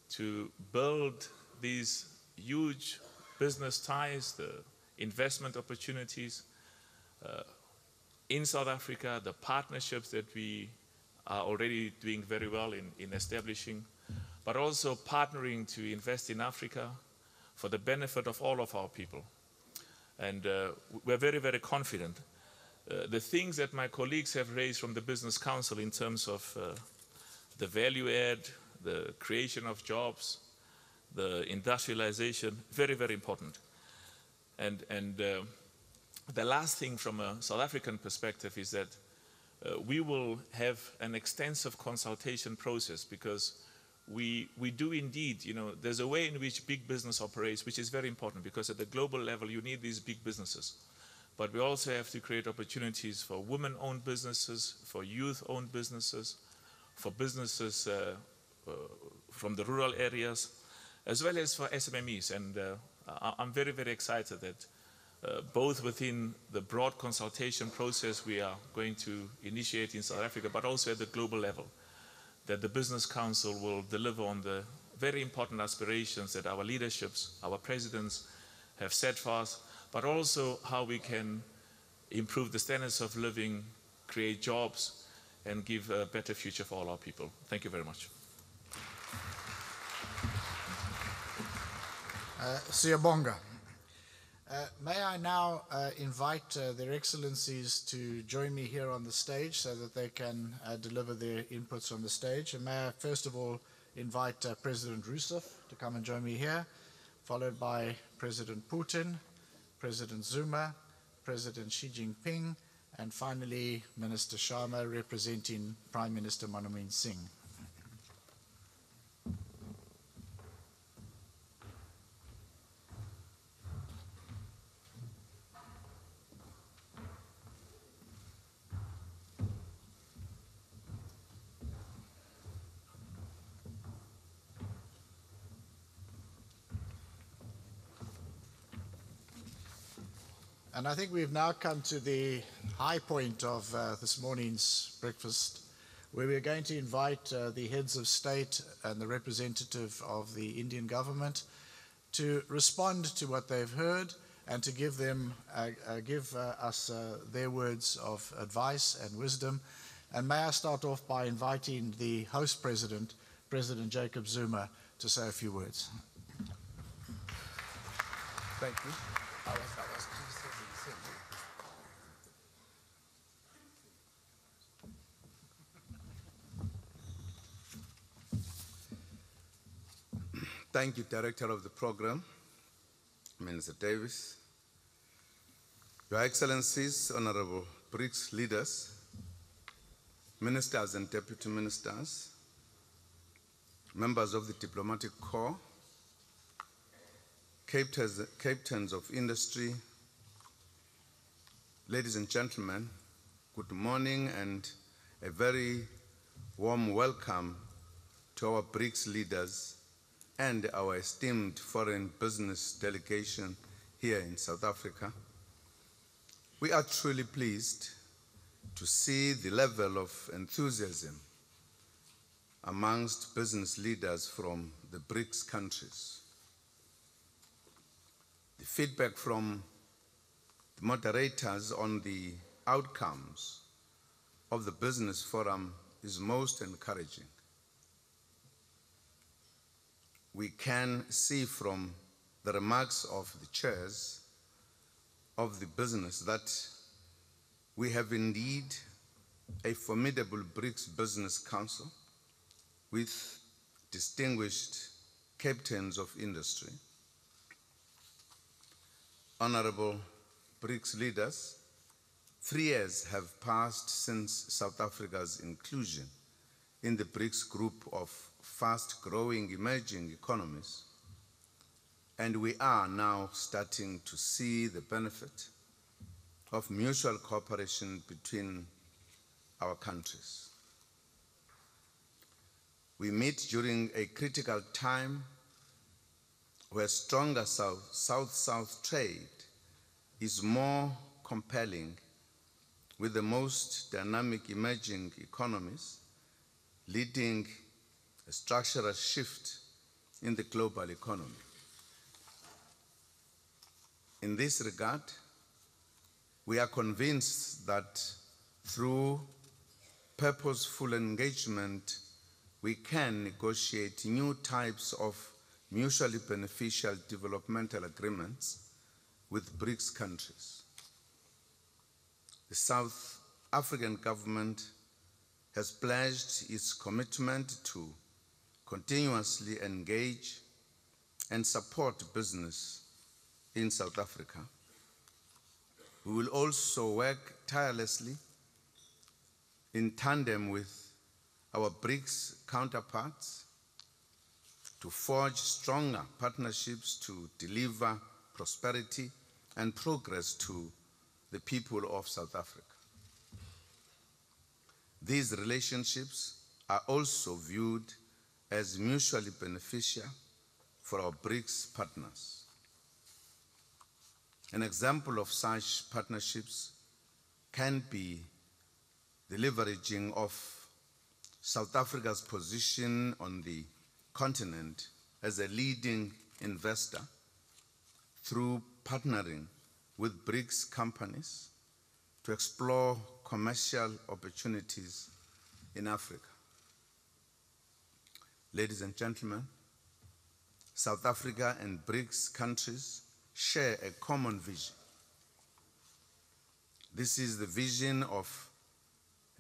S14: to build these huge business ties, the investment opportunities in South Africa, the partnerships that we are already doing very well in establishing, but also partnering to invest in Africa for the benefit of all of our people. And we're very, very confident. The things that my colleagues have raised from the Business Council in terms of the value add, the creation of jobs, the industrialization, very, very important. And the last thing from a South African perspective is that we will have an extensive consultation process, because we do indeed, there's a way in which big business operates, which is very important, because at the global level you need these big businesses. But we also have to create opportunities for women-owned businesses, for youth-owned businesses, for businesses from the rural areas, as well as for SMMEs. And I'm very, very excited that both within the broad consultation process we are going to initiate in South Africa, but also at the global level, that the Business Council will deliver on the very important aspirations that our leaderships, our presidents have set for us, but also how we can improve the standards of living, create jobs, and give a better future for all our people. Thank you very much.
S2: Siyabonga. May I now invite their excellencies to join me here on the stage so that they can deliver their inputs on the stage. And may I first of all invite President Rousseff to come and join me here, followed by President Putin, President Zuma, President Xi Jinping, and finally Minister Sharma representing Prime Minister Manmohan Singh. And I think we've now come to the high point of this morning's breakfast, where we're going to invite the heads of state and the representative of the Indian government to respond to what they've heard and to give them, us their words of advice and wisdom. And may I start off by inviting the host president, President Jacob Zuma, to say a few words.
S15: Thank you. Thank you, Director of the Program, Minister Davis, Your Excellencies, Honorable BRICS leaders, Ministers and Deputy Ministers, members of the Diplomatic Corps, captains of industry, ladies and gentlemen, good morning and a very warm welcome to our BRICS leaders and our esteemed foreign business delegation here in South Africa. We are truly pleased to see the level of enthusiasm amongst business leaders from the BRICS countries. The feedback from the moderators on the outcomes of the business forum is most encouraging. We can see from the remarks of the chairs of the business that we have indeed a formidable BRICS Business Council with distinguished captains of industry. Honorable BRICS leaders, 3 years have passed since South Africa's inclusion in the BRICS group of fast-growing emerging economies, and we are now starting to see the benefit of mutual cooperation between our countries. We meet during a critical time where stronger South-South trade is more compelling, with the most dynamic emerging economies leading a structural shift in the global economy. In this regard, we are convinced that through purposeful engagement, we can negotiate new types of mutually beneficial developmental agreements with BRICS countries. The South African government has pledged its commitment to continuously engage and support business in South Africa. We will also work tirelessly in tandem with our BRICS counterparts to forge stronger partnerships to deliver prosperity and progress to the people of South Africa. These relationships are also viewed as mutually beneficial for our BRICS partners. An example of such partnerships can be the leveraging of South Africa's position on the continent as a leading investor through partnering with BRICS companies to explore commercial opportunities in Africa. Ladies and gentlemen, South Africa and BRICS countries share a common vision. This is the vision of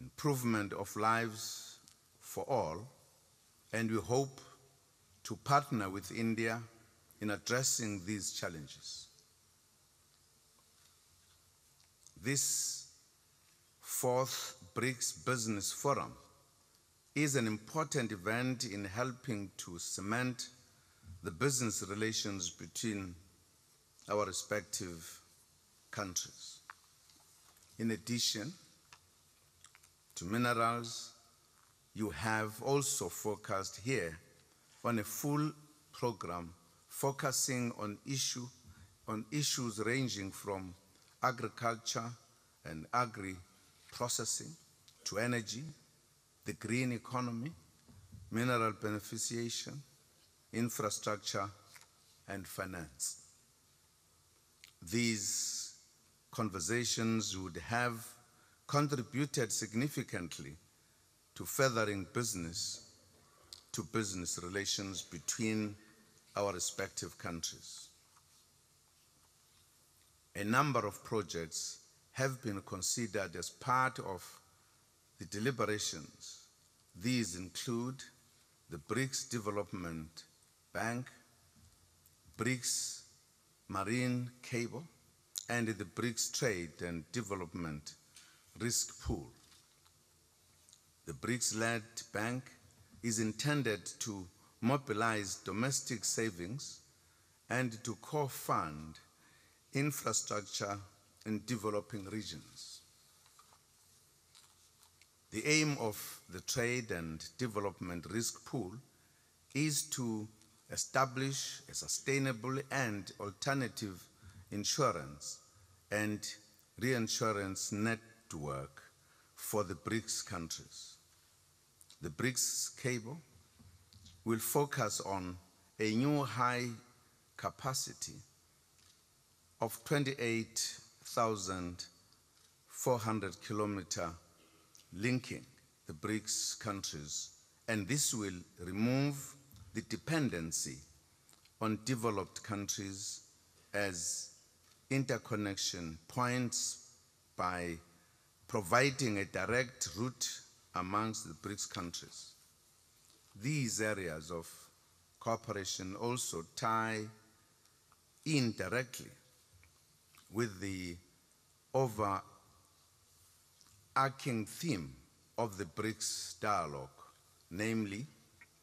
S15: improvement of lives for all, and we hope to partner with India in addressing these challenges. This fourth BRICS Business Forum is an important event in helping to cement the business relations between our respective countries. In addition to minerals, you have also focused here on a full program focusing on issues ranging from agriculture and agri-processing to energy, the green economy, mineral beneficiation, infrastructure, and finance. These conversations would have contributed significantly to furthering business-to-business relations between our respective countries. A number of projects have been considered as part of the deliberations. These include the BRICS Development Bank, BRICS Marine Cable, and the BRICS Trade and Development Risk Pool. The BRICS-led bank is intended to mobilize domestic savings and to co-fund infrastructure in developing regions. The aim of the Trade and Development Risk Pool is to establish a sustainable and alternative insurance and reinsurance network for the BRICS countries. The BRICS cable will focus on a new high capacity of 28,400 kilometer linking the BRICS countries, and this will remove the dependency on developed countries as interconnection points by providing a direct route amongst the BRICS countries. These areas of cooperation also tie in directly with the overarching theme of the BRICS dialogue, namely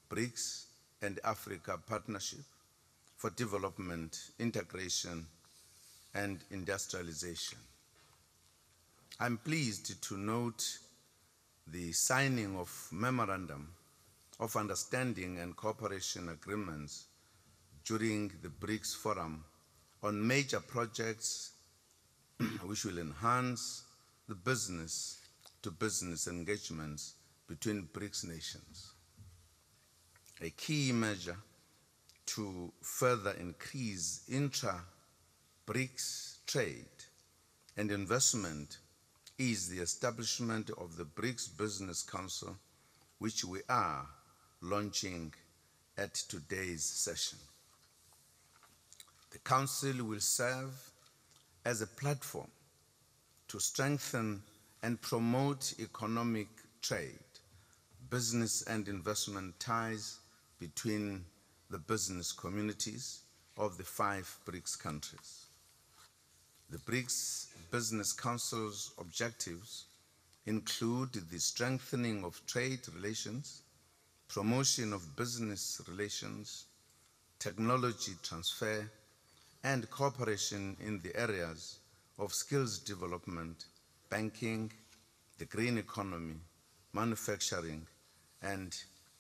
S15: BRICS and Africa Partnership for Development, Integration, and Industrialization. I'm pleased to note the signing of Memorandum of Understanding and Cooperation Agreements during the BRICS Forum on major projects which will enhance the business-to-business engagements between BRICS nations. A key measure to further increase BRICS trade and investment is the establishment of the BRICS Business Council, which we are launching at today's session. The Council will serve as a platform to strengthen and promote economic trade, business and investment ties between the business communities of the 5 BRICS countries. The BRICS Business Council's objectives include the strengthening of trade relations, promotion of business relations, technology transfer, and cooperation in the areas of skills development, banking, the green economy, manufacturing, and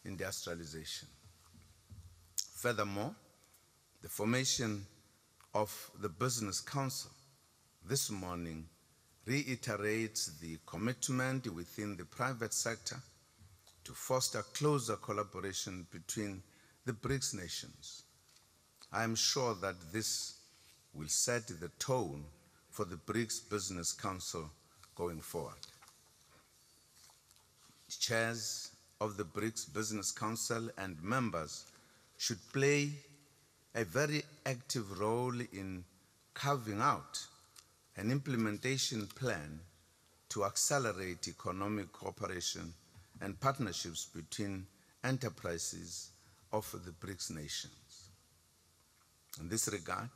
S15: industrialization. Furthermore, the formation of the Business Council this morning reiterates the commitment within the private sector to foster closer collaboration between the BRICS nations. I am sure that this will set the tone for the BRICS Business Council going forward. The chairs of the BRICS Business Council and members should play a very active role in carving out an implementation plan to accelerate economic cooperation and partnerships between enterprises of the BRICS nations. In this regard,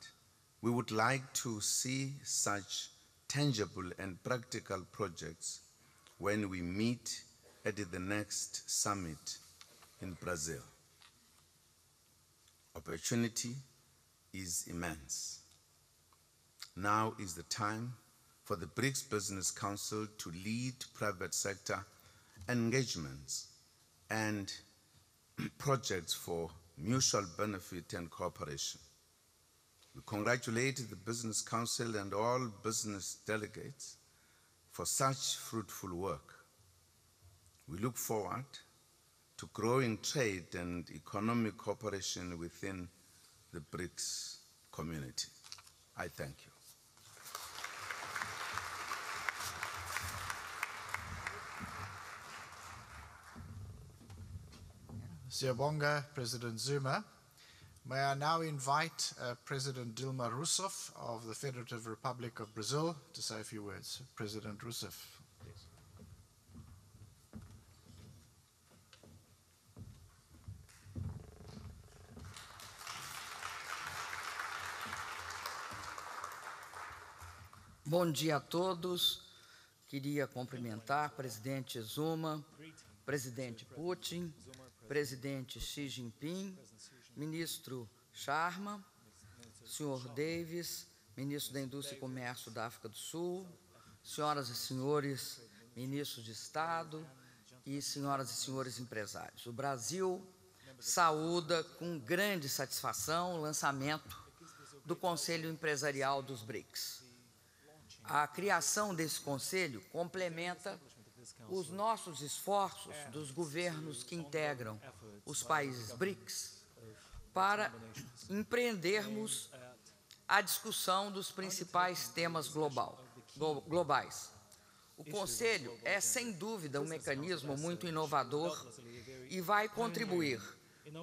S15: we would like to see such tangible and practical projects when we meet at the next summit in Brazil. Opportunity is immense. Now is the time for the BRICS Business Council to lead private sector engagements and projects for mutual benefit and cooperation. We congratulate the Business Council and all business delegates for such fruitful work. We look forward to growing trade and economic cooperation within the BRICS community. I thank you.
S2: Siyabonga, President Zuma. May I now invite President Dilma Rousseff of the Federative Republic of Brazil to say a few words. President Rousseff, please.
S16: Bom dia a todos. Queria cumprimentar presidente Zuma, presidente Putin, presidente Xi Jinping, ministro Sharma, senhor Davis, ministro da Indústria e Comércio da África do Sul, senhoras e senhores ministros de Estado e senhoras e senhores empresários. O Brasil saúda com grande satisfação o lançamento do Conselho Empresarial dos BRICS. A criação desse conselho complementa os nossos esforços dos governos que integram os países BRICS para empreendermos a discussão dos principais temas globais. O Conselho é, sem dúvida, um mecanismo muito inovador e vai contribuir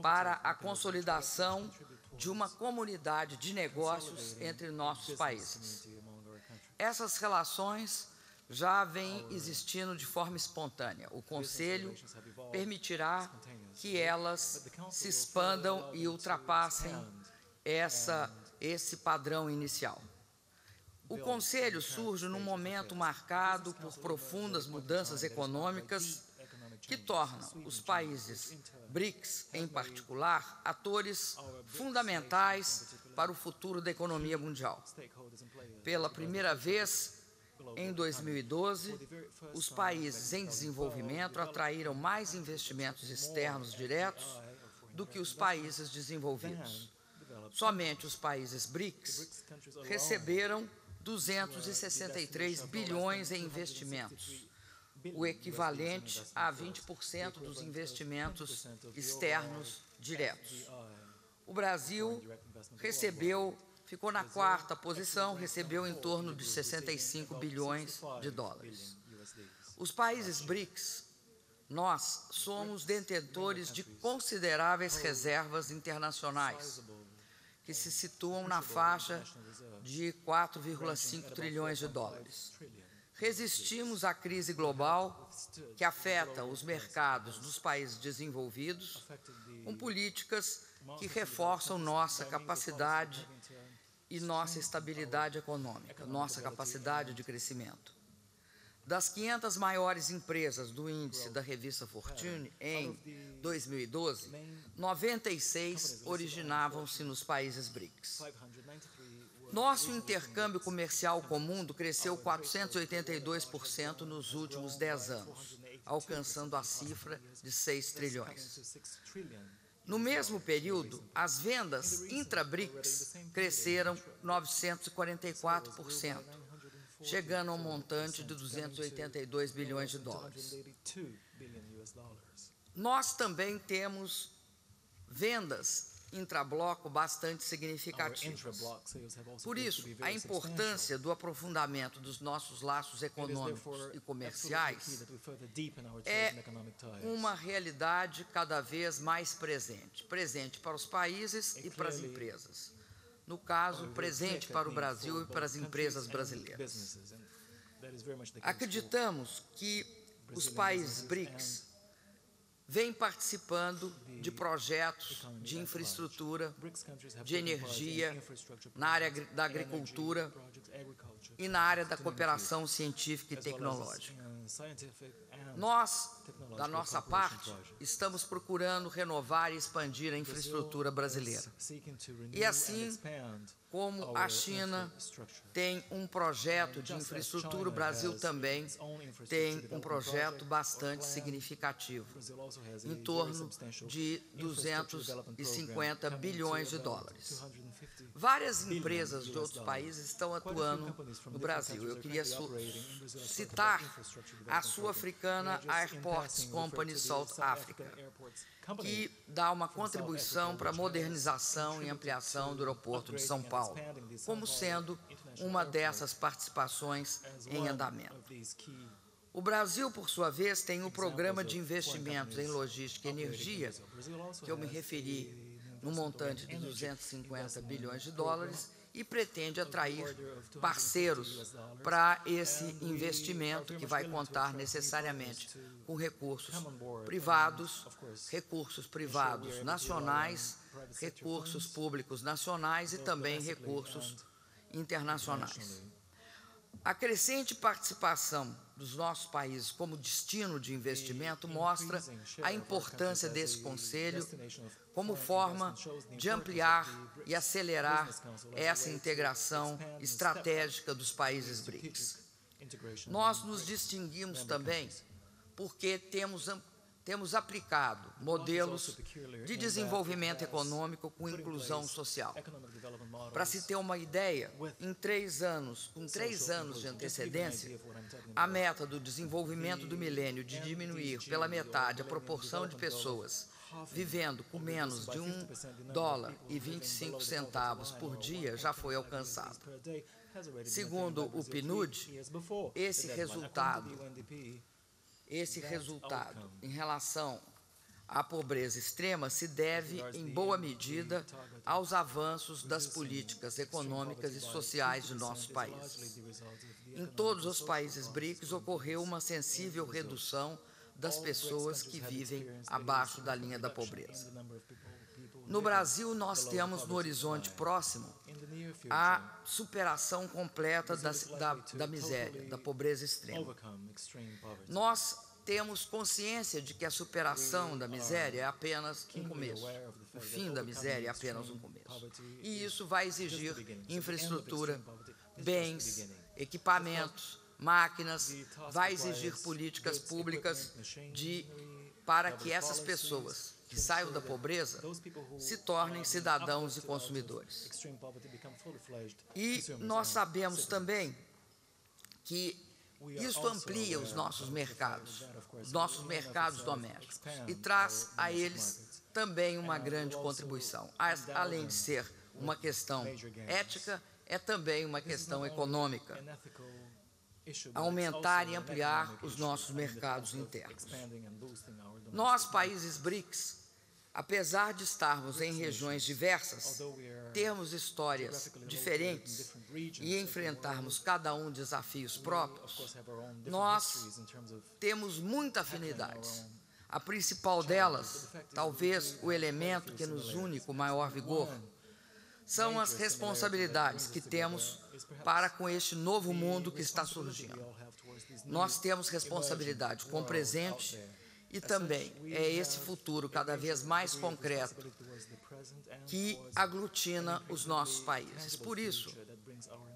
S16: para a consolidação de uma comunidade de negócios entre nossos países. Essas relações já vêm existindo de forma espontânea. O Conselho permitirá que elas se expandam e ultrapassem esse padrão inicial. O Conselho surge num momento marcado por profundas mudanças econômicas que tornam os países BRICS, em particular, atores fundamentais para o futuro da economia mundial. Pela primeira vez, em 2012, os países em desenvolvimento atraíram mais investimentos externos diretos do que os países desenvolvidos. Somente os países BRICS receberam 263 bilhões em investimentos, o equivalente a 20% dos investimentos externos diretos. O Brasil recebeu ficou na quarta posição, recebeu em torno de 65 bilhões de dólares. Os países BRICS, nós somos detentores de consideráveis reservas internacionais, que se situam na faixa de 4,5 trilhões de dólares. Resistimos à crise global que afeta os mercados dos países desenvolvidos, com políticas que reforçam nossa capacidade e nossa estabilidade econômica, nossa capacidade de crescimento. Das 500 maiores empresas do índice da revista Fortune, em 2012, 96 originavam-se nos países BRICS. Nosso intercâmbio comercial com o mundo cresceu 482% nos últimos 10 anos, alcançando a cifra de 6 trilhões. No mesmo período, as vendas intra-BRICS cresceram 944%, chegando a um montante de 282 bilhões de dólares. Nós também temos vendas intrabloco bastante significativas. Por isso, a importância do aprofundamento dos nossos laços econômicos e comerciais é uma realidade cada vez mais presente, presente para os países e para as empresas. No caso, presente para o Brasil e para as empresas brasileiras. Acreditamos que os países BRICS vêm participando de projetos de infraestrutura, de energia, na área da agricultura e na área da cooperação científica e tecnológica. Nós, da nossa parte, estamos procurando renovar e expandir a infraestrutura brasileira. E assim como a China tem um projeto de infraestrutura, o Brasil também tem um projeto bastante significativo, em torno de 250 bilhões de dólares. Várias empresas de outros países estão atuando no Brasil. Eu queria citar a sul-africana Airports Company South Africa, que dá uma contribuição para a modernização e ampliação do aeroporto de São Paulo, como sendo uma dessas participações em andamento. O Brasil, por sua vez, tem o Programa de Investimentos em Logística e Energia, que eu me referi no montante de 250 bilhões de dólares, e pretende atrair parceiros para esse investimento, que vai contar necessariamente com recursos privados nacionais, recursos públicos nacionais e também recursos internacionais. A crescente participação dos nossos países como destino de investimento mostra a importância desse Conselho como forma de ampliar e acelerar essa integração estratégica dos países BRICS. Nós nos distinguimos também porque temos aplicado modelos de desenvolvimento econômico com inclusão social. Para se ter uma ideia, com 3 anos de antecedência, a meta do desenvolvimento do milênio de diminuir pela metade a proporção de pessoas vivendo com menos de $1,25 por dia já foi alcançada. Segundo o PNUD, esse resultado em relação à pobreza extrema se deve, em boa medida, aos avanços das políticas econômicas e sociais de nosso país. Em todos os países BRICS ocorreu uma sensível redução das pessoas que vivem abaixo da linha da pobreza. No Brasil, nós temos no horizonte próximo a superação completa da miséria, da pobreza extrema. Nós temos consciência de que a superação da miséria é apenas um começo. O fim da miséria é apenas um começo. E isso vai exigir infraestrutura, bens, equipamentos, máquinas, vai exigir políticas públicas para que essas pessoas que saiam da pobreza se tornem cidadãos e consumidores. E nós sabemos também que isso amplia os nossos mercados domésticos, e traz a eles também uma grande contribuição. Além de ser uma questão ética, é também uma questão econômica. Aumentar e ampliar os nossos mercados internos. Nós, países BRICS, apesar de estarmos em regiões diversas, termos histórias diferentes e enfrentarmos cada um desafios próprios, nós temos muita afinidade. A principal delas, talvez o elemento que nos une com maior vigor, são as responsabilidades que temos para com este novo mundo que está surgindo. Nós temos responsabilidade com o presente e também é esse futuro cada vez mais concreto que aglutina os nossos países. Por isso,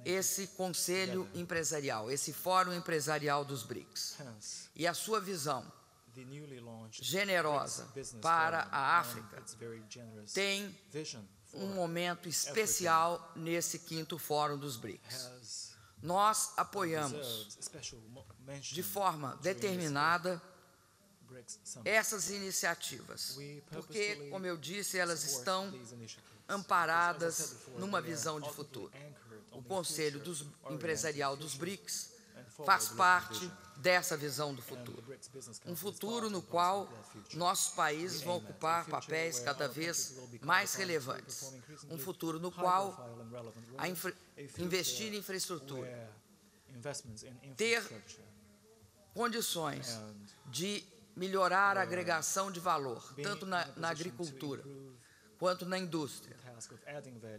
S16: esse Conselho Empresarial, esse Fórum Empresarial dos BRICS e a sua visão generosa para a África tem um momento especial nesse 5º Fórum dos BRICS. Nós apoiamos de forma determinada essas iniciativas, porque, como eu disse, elas estão amparadas numa visão de futuro. O Conselho Empresarial dos BRICS faz parte dessa visão do futuro. Um futuro no qual nossos países vão ocupar papéis cada vez mais relevantes. Um futuro no qual investir em infraestrutura, ter condições de melhorar a agregação de valor, tanto na agricultura quanto na indústria,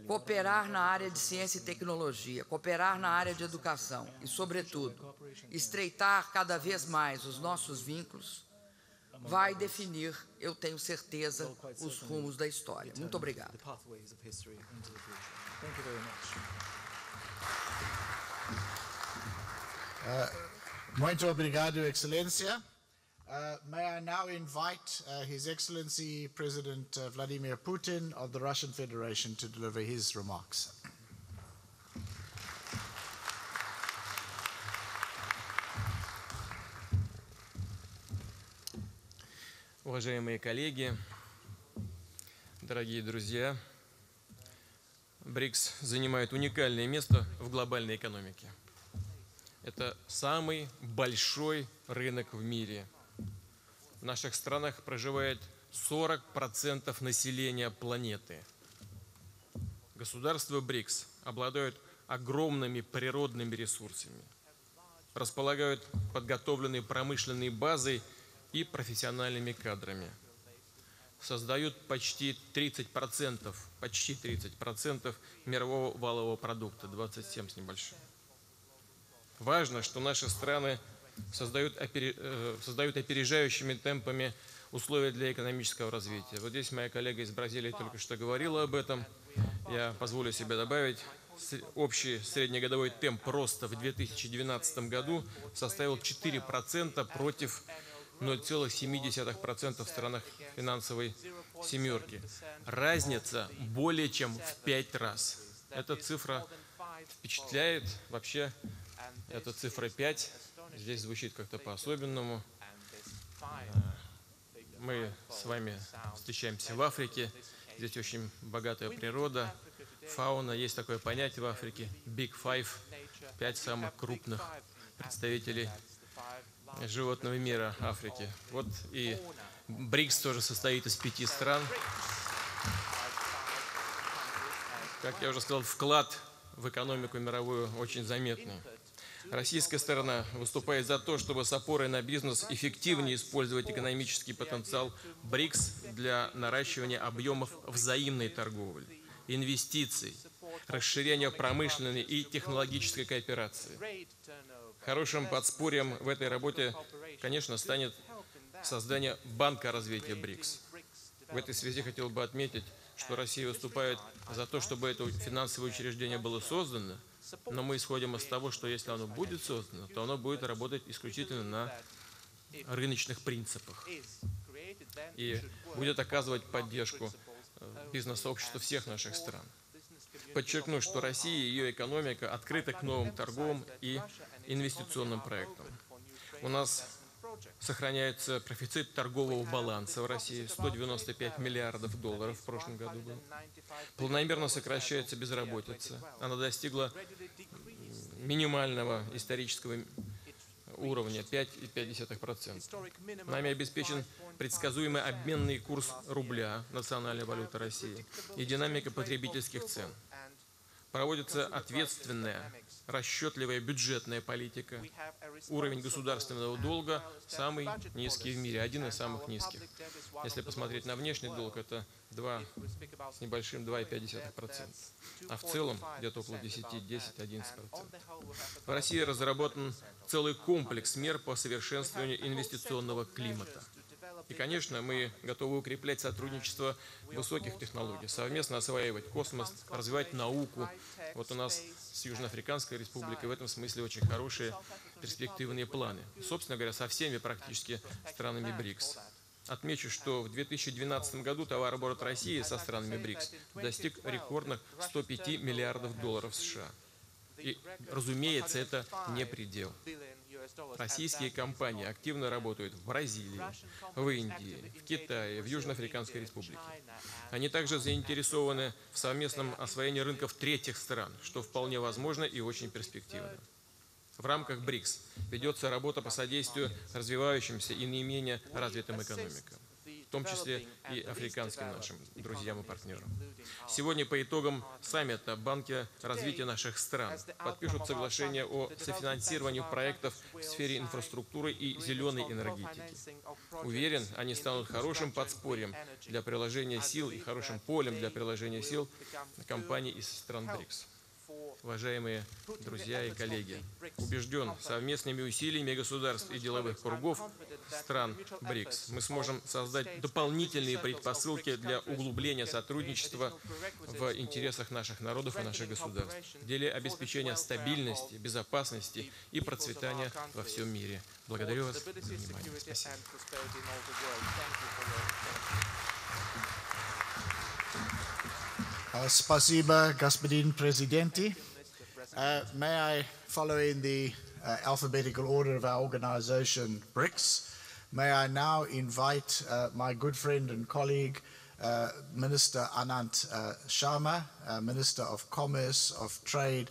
S16: cooperar na área de ciência e tecnologia, cooperar na área de educação e, sobretudo, estreitar cada vez mais os nossos vínculos, vai definir, eu tenho certeza, os rumos da história. Muito obrigado.
S2: Muito obrigado, Excelência. May I now invite His Excellency President Vladimir Putin of the Russian Federation to deliver his remarks.
S17: Уважаемые коллеги, дорогие друзья, БРИКС занимает уникальное место в глобальной экономике. Это самый большой рынок в мире. В наших странах проживает 40% населения планеты. Государства БРИКС обладают огромными природными ресурсами, располагают подготовленной промышленной базой и профессиональными кадрами, создают почти 30% мирового валового продукта, 27 с небольшим. Важно, что наши страны создают опережающими темпами условия для экономического развития. Вот здесь моя коллега из Бразилии только что говорила об этом. Я позволю себе добавить, общий среднегодовой темп роста в 2012 году составил 4% против 0,7% в странах финансовой семерки. Разница более чем в 5 раз. Эта цифра впечатляет. Вообще, эта цифра 5 здесь звучит как-то по-особенному. Мы с вами встречаемся в Африке. Здесь очень богатая природа, фауна. Есть такое понятие в Африке – Big Five, 5 самых крупных представителей животного мира Африки. Вот и БРИКС тоже состоит из 5 стран. Как я уже сказал, вклад в экономику мировую очень заметный. Российская сторона выступает за то, чтобы с опорой на бизнес эффективнее использовать экономический потенциал БРИКС для наращивания объемов взаимной торговли, инвестиций, расширения промышленной и технологической кооперации. Хорошим подспорьем в этой работе, конечно, станет создание Банка развития БРИКС. В этой связи хотел бы отметить, что Россия выступает за то, чтобы это финансовое учреждение было создано, но мы исходим из того, что если оно будет создано, то оно будет работать исключительно на рыночных принципах и будет оказывать поддержку бизнес-сообществу всех наших стран. Подчеркну, что Россия и ее экономика открыта к новым торговым и инвестиционным проектам. У нас Сохраняется профицит торгового баланса в России, 195 миллиардов долларов в прошлом году был. Планомерно сокращается безработица. Она достигла минимального исторического уровня 5,5%. Нами обеспечен предсказуемый обменный курс рубля, национальной валюты России, и динамика потребительских цен. Проводится ответственная, расчетливая бюджетная политика. Уровень государственного долга самый низкий в мире, один из самых низких. Если посмотреть на внешний долг, это 2 с небольшим 2,5%. А в целом где-то около 10-11%. В России разработан целый комплекс мер по совершенствованию инвестиционного климата. И, конечно, мы готовы укреплять сотрудничество высоких технологий, совместно осваивать космос, развивать науку. Вот у нас с Южноафриканской республикой в этом смысле очень хорошие перспективные планы. Собственно говоря, со всеми практически странами БРИКС. Отмечу, что в 2012 году товарооборот России со странами БРИКС достиг рекордных 105 миллиардов долларов США. И, разумеется, это не предел. Российские компании активно работают в Бразилии, в Индии, в Китае, в Южноафриканской республике. Они также заинтересованы в совместном освоении рынков третьих стран, что вполне возможно и очень перспективно. В рамках БРИКС ведется работа по содействию развивающимся и наименее развитым экономикам, в том числе и африканским нашим друзьям и партнерам. Сегодня по итогам саммита банки развития наших стран подпишут соглашение о софинансировании проектов в сфере инфраструктуры и зеленой энергетики. Уверен, они станут хорошим подспорьем для приложения сил и хорошим полем для приложения сил компаний из стран БРИКС. Уважаемые друзья и коллеги, убежден, совместными усилиями государств и деловых кругов стран БРИКС мы сможем создать дополнительные предпосылки для углубления сотрудничества в интересах наших народов и наших государств в деле обеспечения стабильности, безопасности и процветания во всем мире. Благодарю вас за внимание. Спасибо.
S2: Spasiba, господин Presidente. May I follow in the alphabetical order of our organization, BRICS? May I now invite my good friend and colleague, Minister Anant Sharma, Minister of Commerce, of Trade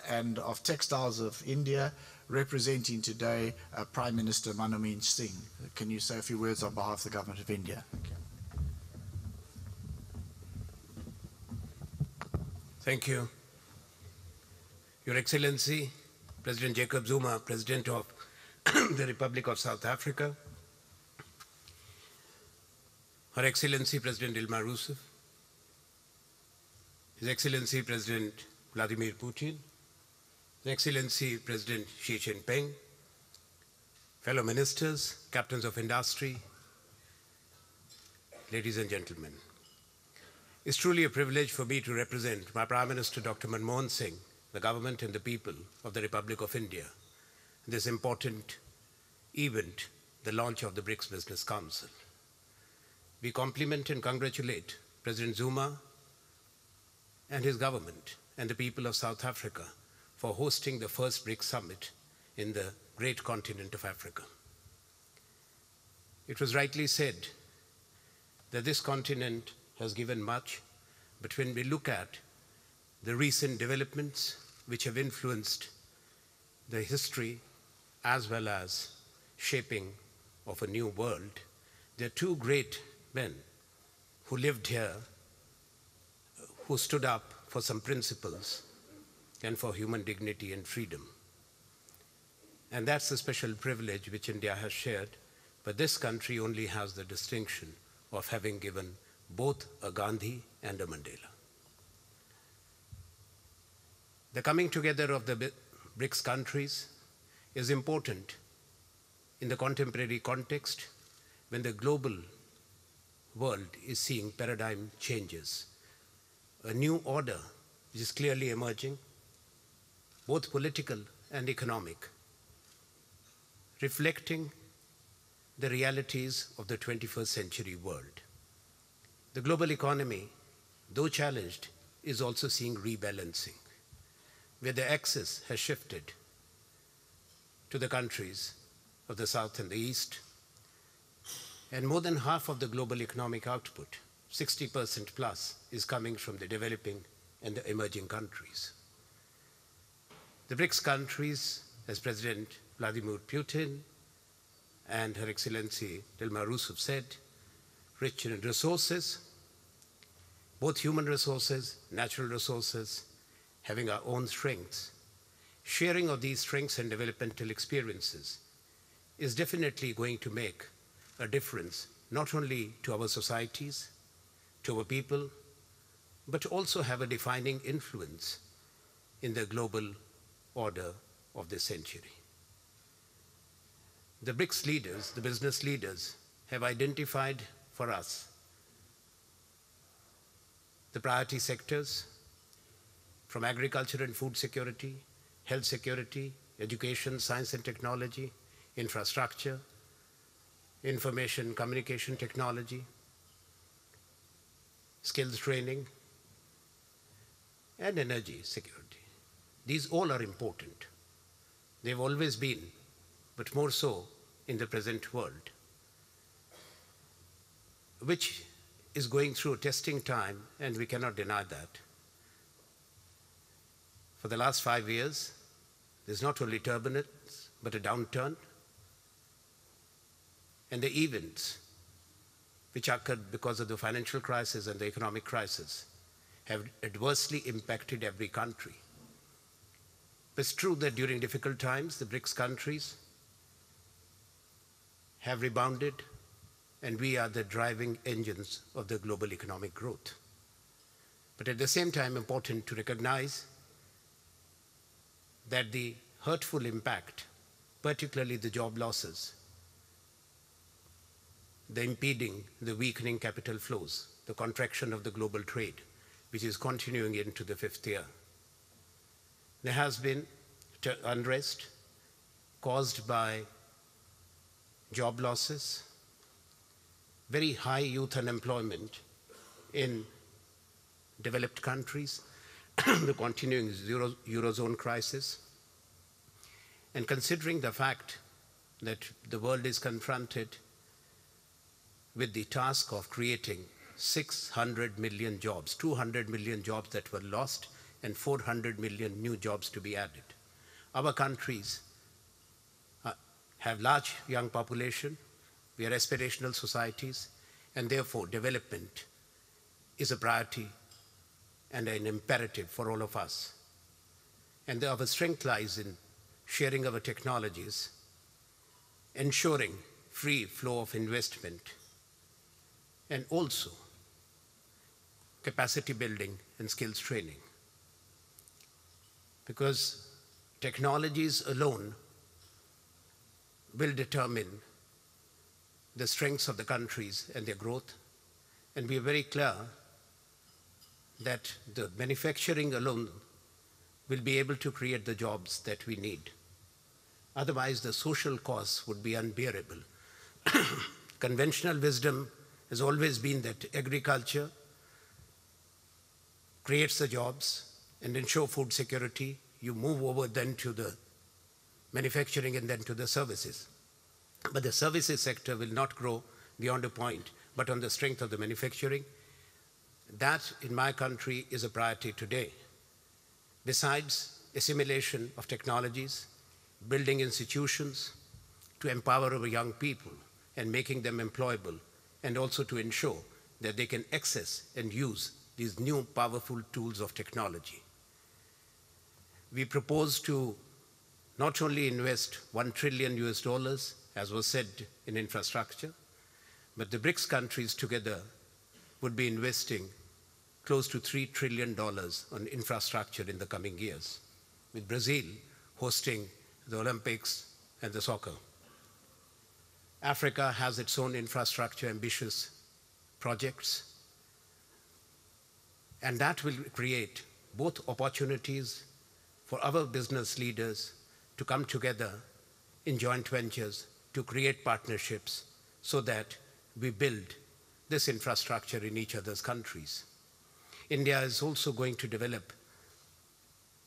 S2: and of Textiles of India, representing today Prime Minister Manmohan Singh. Can you say a few words on behalf of the Government of India?
S18: Thank you. Your Excellency, President Jacob Zuma, President of the Republic of South Africa, Her Excellency President Dilma Rousseff, His Excellency President Vladimir Putin, His Excellency President Xi Jinping, fellow ministers, captains of industry, ladies and gentlemen. It's truly a privilege for me to represent my Prime Minister Dr. Manmohan Singh, the government and the people of the Republic of India, in this important event, the launch of the BRICS Business Council. We compliment and congratulate President Zuma and his government and the people of South Africa for hosting the first BRICS summit in the great continent of Africa. It was rightly said that this continent has given much, but when we look at the recent developments which have influenced the history as well as shaping of a new world, there are two great men who lived here, who stood up for some principles and for human dignity and freedom. And that's the special privilege which India has shared, but this country only has the distinction of having given both a Gandhi and a Mandela. The coming together of the BRICS countries is important in the contemporary context when the global world is seeing paradigm changes. A new order which is clearly emerging, both political and economic, reflecting the realities of the 21st century world. The global economy, though challenged, is also seeing rebalancing, where the axis has shifted to the countries of the South and the East, and more than half of the global economic output, 60% plus, is coming from the developing and the emerging countries. The BRICS countries, as President Vladimir Putin and Her Excellency Dilma Rousseff said, rich in resources, both human resources, natural resources, having our own strengths. Sharing of these strengths and developmental experiences is definitely going to make a difference, not only to our societies, to our people, but also have a defining influence in the global order of this century. The BRICS leaders, the business leaders, have identified for us the priority sectors from agriculture and food security, health security, education, science and technology, infrastructure, information communication technology, skills training, and energy security. These all are important. They've always been, but more so in the present world, which is going through a testing time, and we cannot deny that. For the last 5 years, there's not only turbulence, but a downturn. And the events which occurred because of the financial crisis and the economic crisis have adversely impacted every country. It's true that during difficult times, the BRICS countries have rebounded, and we are the driving engines of the global economic growth. But at the same time, important to recognize that the hurtful impact, particularly the job losses, the impeding, the weakening capital flows, the contraction of the global trade, which is continuing into the 5th year. There has been unrest caused by job losses, very high youth unemployment in developed countries, the continuing Eurozone crisis, and considering the fact that the world is confronted with the task of creating 600 million jobs, 200 million jobs that were lost, and 400 million new jobs to be added. Our countries have large young population, we are aspirational societies, and therefore development is a priority and an imperative for all of us. And our strength lies in sharing our technologies, ensuring free flow of investment, and also capacity building and skills training. Because technologies alone will determine the strengths of the countries and their growth. And we are very clear that the manufacturing alone will be able to create the jobs that we need. Otherwise, the social costs would be unbearable. Conventional wisdom has always been that agriculture creates the jobs and ensure food security. You move over then to the manufacturing and then to the services. But the services sector will not grow beyond a point, but on the strength of the manufacturing. That, in my country, is a priority today. Besides assimilation of technologies, building institutions to empower our young people and making them employable, and also to ensure that they can access and use these new powerful tools of technology. We propose to not only invest $1 trillion, as was said, in infrastructure, but the BRICS countries together would be investing close to $3 trillion on infrastructure in the coming years, with Brazil hosting the Olympics and the soccer. Africa has its own infrastructure, ambitious projects, and that will create both opportunities for our business leaders to come together in joint ventures to create partnerships so that we build this infrastructure in each other's countries. India is also going to develop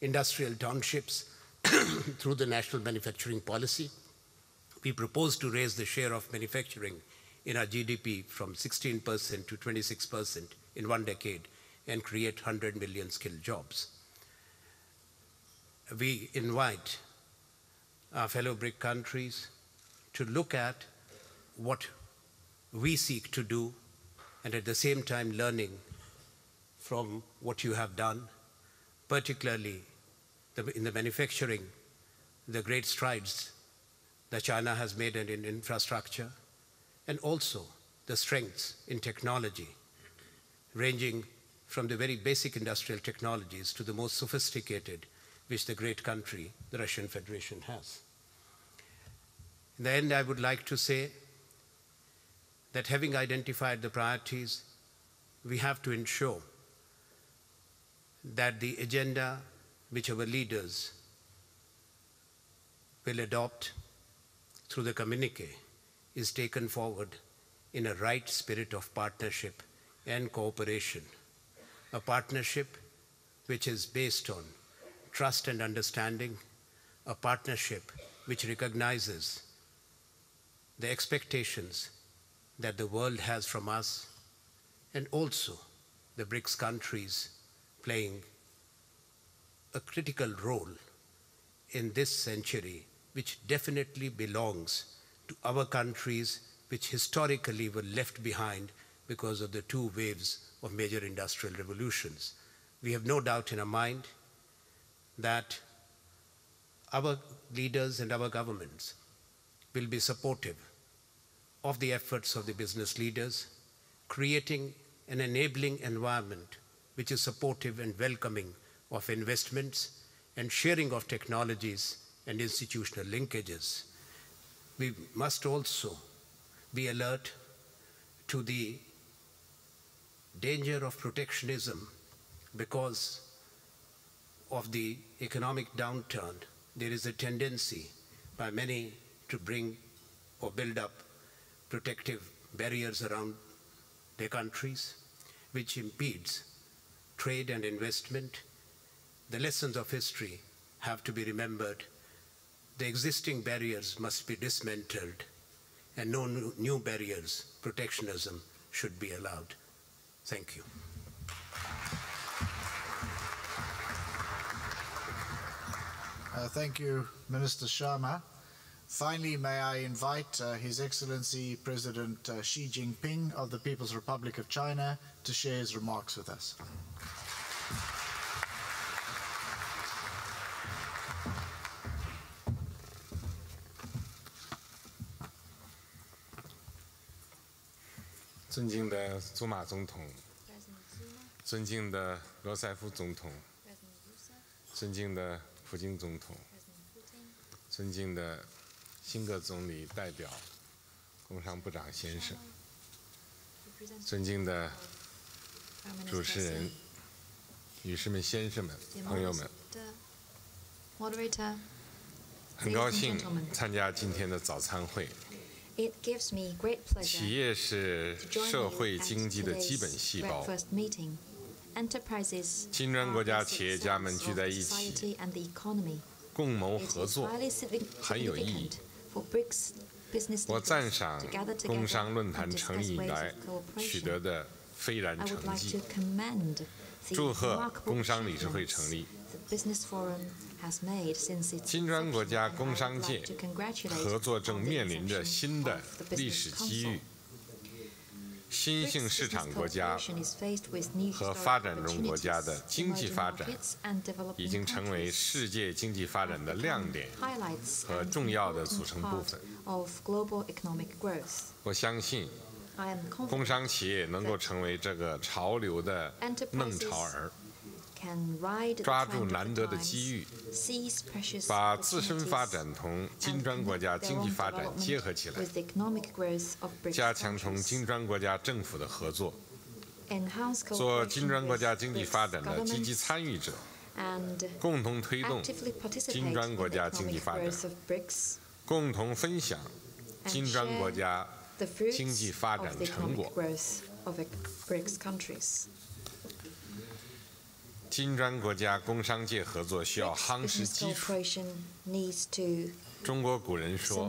S18: industrial townships through the national manufacturing policy, We propose to raise the share of manufacturing in our GDP from 16% to 26% in 1 decade and create 100 million skilled jobs. We invite our fellow BRIC countries to look at what we seek to do and at the same time learning from what you have done, particularly in the manufacturing, the great strides that China has made in infrastructure, and also the strengths in technology, ranging from the very basic industrial technologies to the most sophisticated, which the great country, the Russian Federation, has. In the end, I would like to say that having identified the priorities, we have to ensure that the agenda which our leaders will adopt through the communique is taken forward in a right spirit of partnership and cooperation, a partnership which is based on trust and understanding, a partnership which recognizes the expectations that the world has from us, and also the BRICS countries playing a critical role in this century, which definitely belongs to our countries which historically were left behind because of the 2 waves of major industrial revolutions. We have no doubt in our mind that our leaders and our governments will be supportive of the efforts of the business leaders, creating an enabling environment which is supportive and welcoming of investments and sharing of technologies and institutional linkages. We must also be alert to the danger of protectionism because of the economic downturn. There is a tendency by many to bring or build up protective barriers around their countries, which impedes trade and investment. The lessons of history have to be remembered. The existing barriers must be dismantled, and no new barriers, protectionism, should be allowed. Thank you.
S2: Thank you, Minister Sharma. Finally, may I invite His Excellency President Xi Jinping of the People's Republic of China to share his remarks with us.
S19: 尊敬的祖马总统，尊敬的罗塞夫总统，尊敬的普京总统，尊敬的辛格总理代表、工商部长先生，尊敬的主持人、女士们、先生们、朋友们，很高兴参加今天的早餐会。企业是社会经济的基本细胞。金砖国家企业家们聚在一起，共谋合作，很有意义。我赞赏工商论坛成立以来取得的斐然成绩，祝贺工商理事会成立。金砖国家工商界合作正面临着新的历史机遇。新兴市场国家和发展中国家的经济发展已经成为世界经济发展的亮点和重要的组成部分。我相信，工商企业能够成为这个潮流的弄潮儿，抓住难得的机遇，把自身发展同金砖国家经济发展结合起来，加强同金砖国家政府的合作，做金砖国家经济发展的积极参与者，共同推动金砖国家经济发展，共同分享金砖国家经济发展成果。金砖国家工商界合作需要夯实基础。中国古人说：“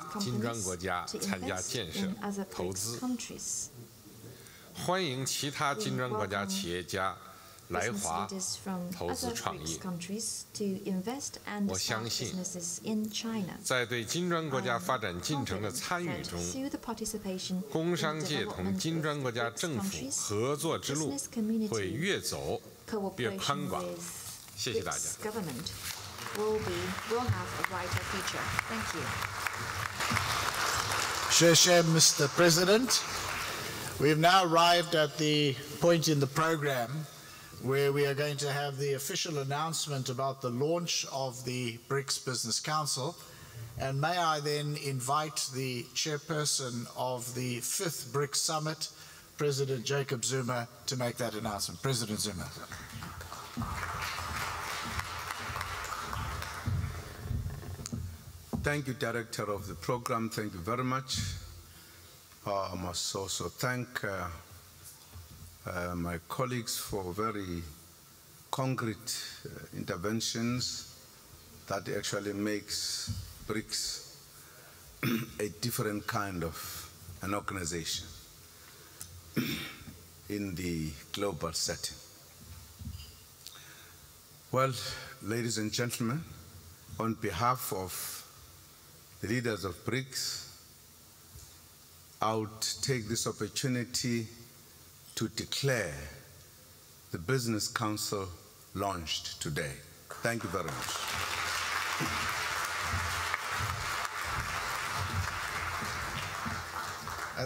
S19: 他金砖国家参加建设、投资。欢迎其他金砖国家企业家来华投资创业。我相信，在对金砖国家发展进程的参与中，工商界同金砖国家政府合作之路会越走越宽广。谢谢大家。
S2: Sheshem, Mr. President. We've now arrived at the point in the program where we are going to have the official announcement about the launch of the BRICS Business Council. And may I then invite the chairperson of the 5th BRICS Summit, President Jacob Zuma, to make that announcement. President Zuma.
S15: Thank you, Director of the program. Thank you very much. I must also thank my colleagues for very concrete interventions that actually makes BRICS a different kind of an organization in the global setting. Well, ladies and gentlemen, on behalf of the leaders of BRICS, I would take this opportunity to declare the Business Council launched today. Thank you very much.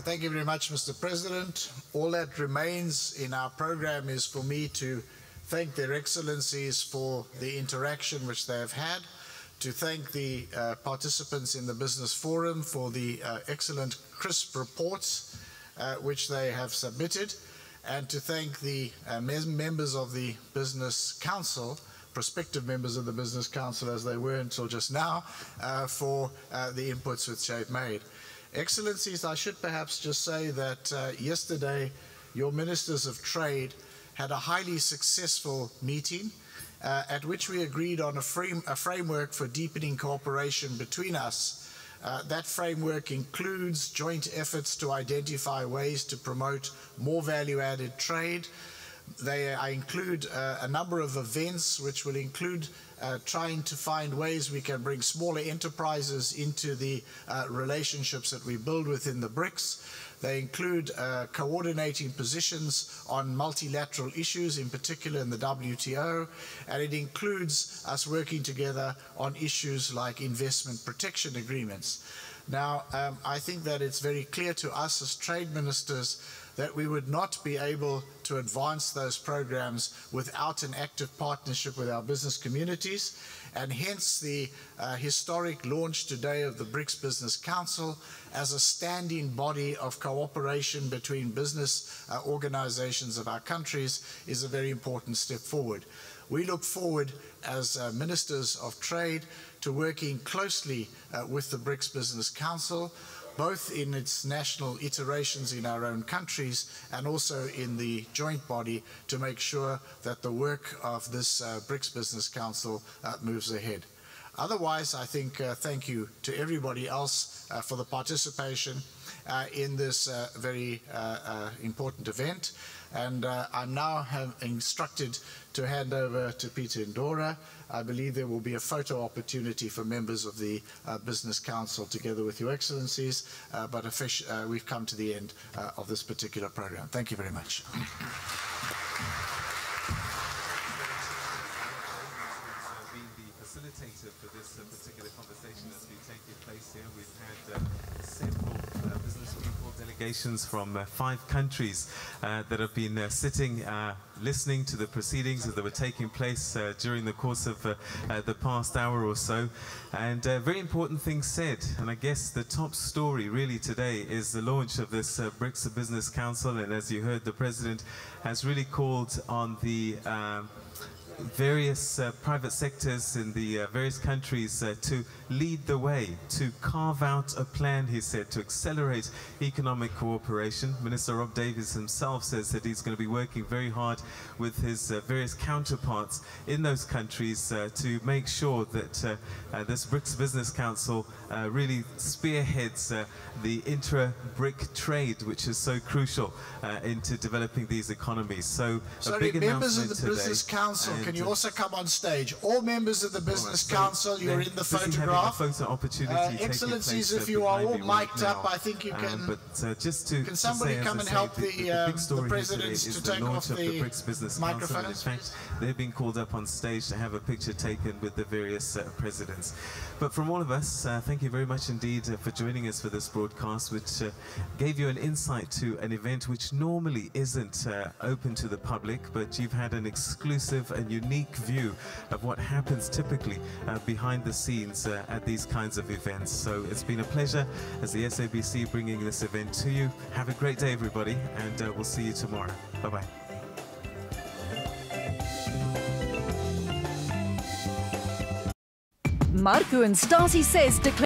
S2: Thank you very much, Mr. President. All that remains in our program is for me to thank their excellencies for the interaction which they have had, to thank the participants in the Business Forum for the excellent, crisp reports which they have submitted, and to thank the members of the Business Council, prospective members of the Business Council as they were until just now, for the inputs which they've made. Excellencies, I should perhaps just say that yesterday your Ministers of Trade had a highly successful meeting at which we agreed on a framework for deepening cooperation between us. That framework includes joint efforts to identify ways to promote more value-added trade. They include a number of events which will include trying to find ways we can bring smaller enterprises into the relationships that we build within the BRICS. They include coordinating positions on multilateral issues, in particular in the WTO, and it includes us working together on issues like investment protection agreements. Now, I think that it's very clear to us as trade ministers that we would not be able to advance those programs without an active partnership with our business communities, and hence the historic launch today of the BRICS Business Council as a standing body of cooperation between business organizations of our countries is a very important step forward. We look forward as Ministers of Trade to working closely with the BRICS Business Council, both in its national iterations in our own countries and also in the joint body, to make sure that the work of this BRICS Business Council moves ahead. Otherwise, I think thank you to everybody else for the participation in this very important event. And I'm now instructed to hand over to Peter Ndora. I believe there will be a photo opportunity for members of the Business Council together with Your Excellencies, but we've come to the end of this particular program. Thank you very much.
S3: Facilitator for this particular conversation that's been taking place here. We've had several business people, delegations from 5 countries that have been sitting, listening to the proceedings that were taking place during the course of the past hour or so. And very important things said. And I guess the top story really today is the launch of this BRICS Business Council. And as you heard, the President has really called on the various private sectors in the various countries to lead the way, to carve out a plan, he said, to accelerate economic cooperation. Minister Rob Davies himself says that he's going to be working very hard with his various counterparts in those countries to make sure that this BRICS Business Council really spearheads the intra-BRIC trade, which is so crucial into developing these economies. So
S2: Sorry,
S3: a big
S2: members of
S3: announcement
S2: the Business Council, can you also come on stage? All members of the Business Council, you're in the photograph.
S3: Photo opportunity
S2: Excellencies, if you are all mic'd up, I think you can. Can somebody come and help the presidents to take off the
S3: BRICS Business Council. In fact, they've been called up on stage to have a picture taken with the various presidents. But from all of us, thank you very much indeed for joining us for this broadcast, which gave you an insight to an event which normally isn't open to the public, but you've had an exclusive and unique view of what happens typically behind the scenes at these kinds of events. So it's been a pleasure as the SABC bringing this event to you. Have a great day, everybody, and we'll see you tomorrow. Bye-bye.
S20: Marco and Stasi says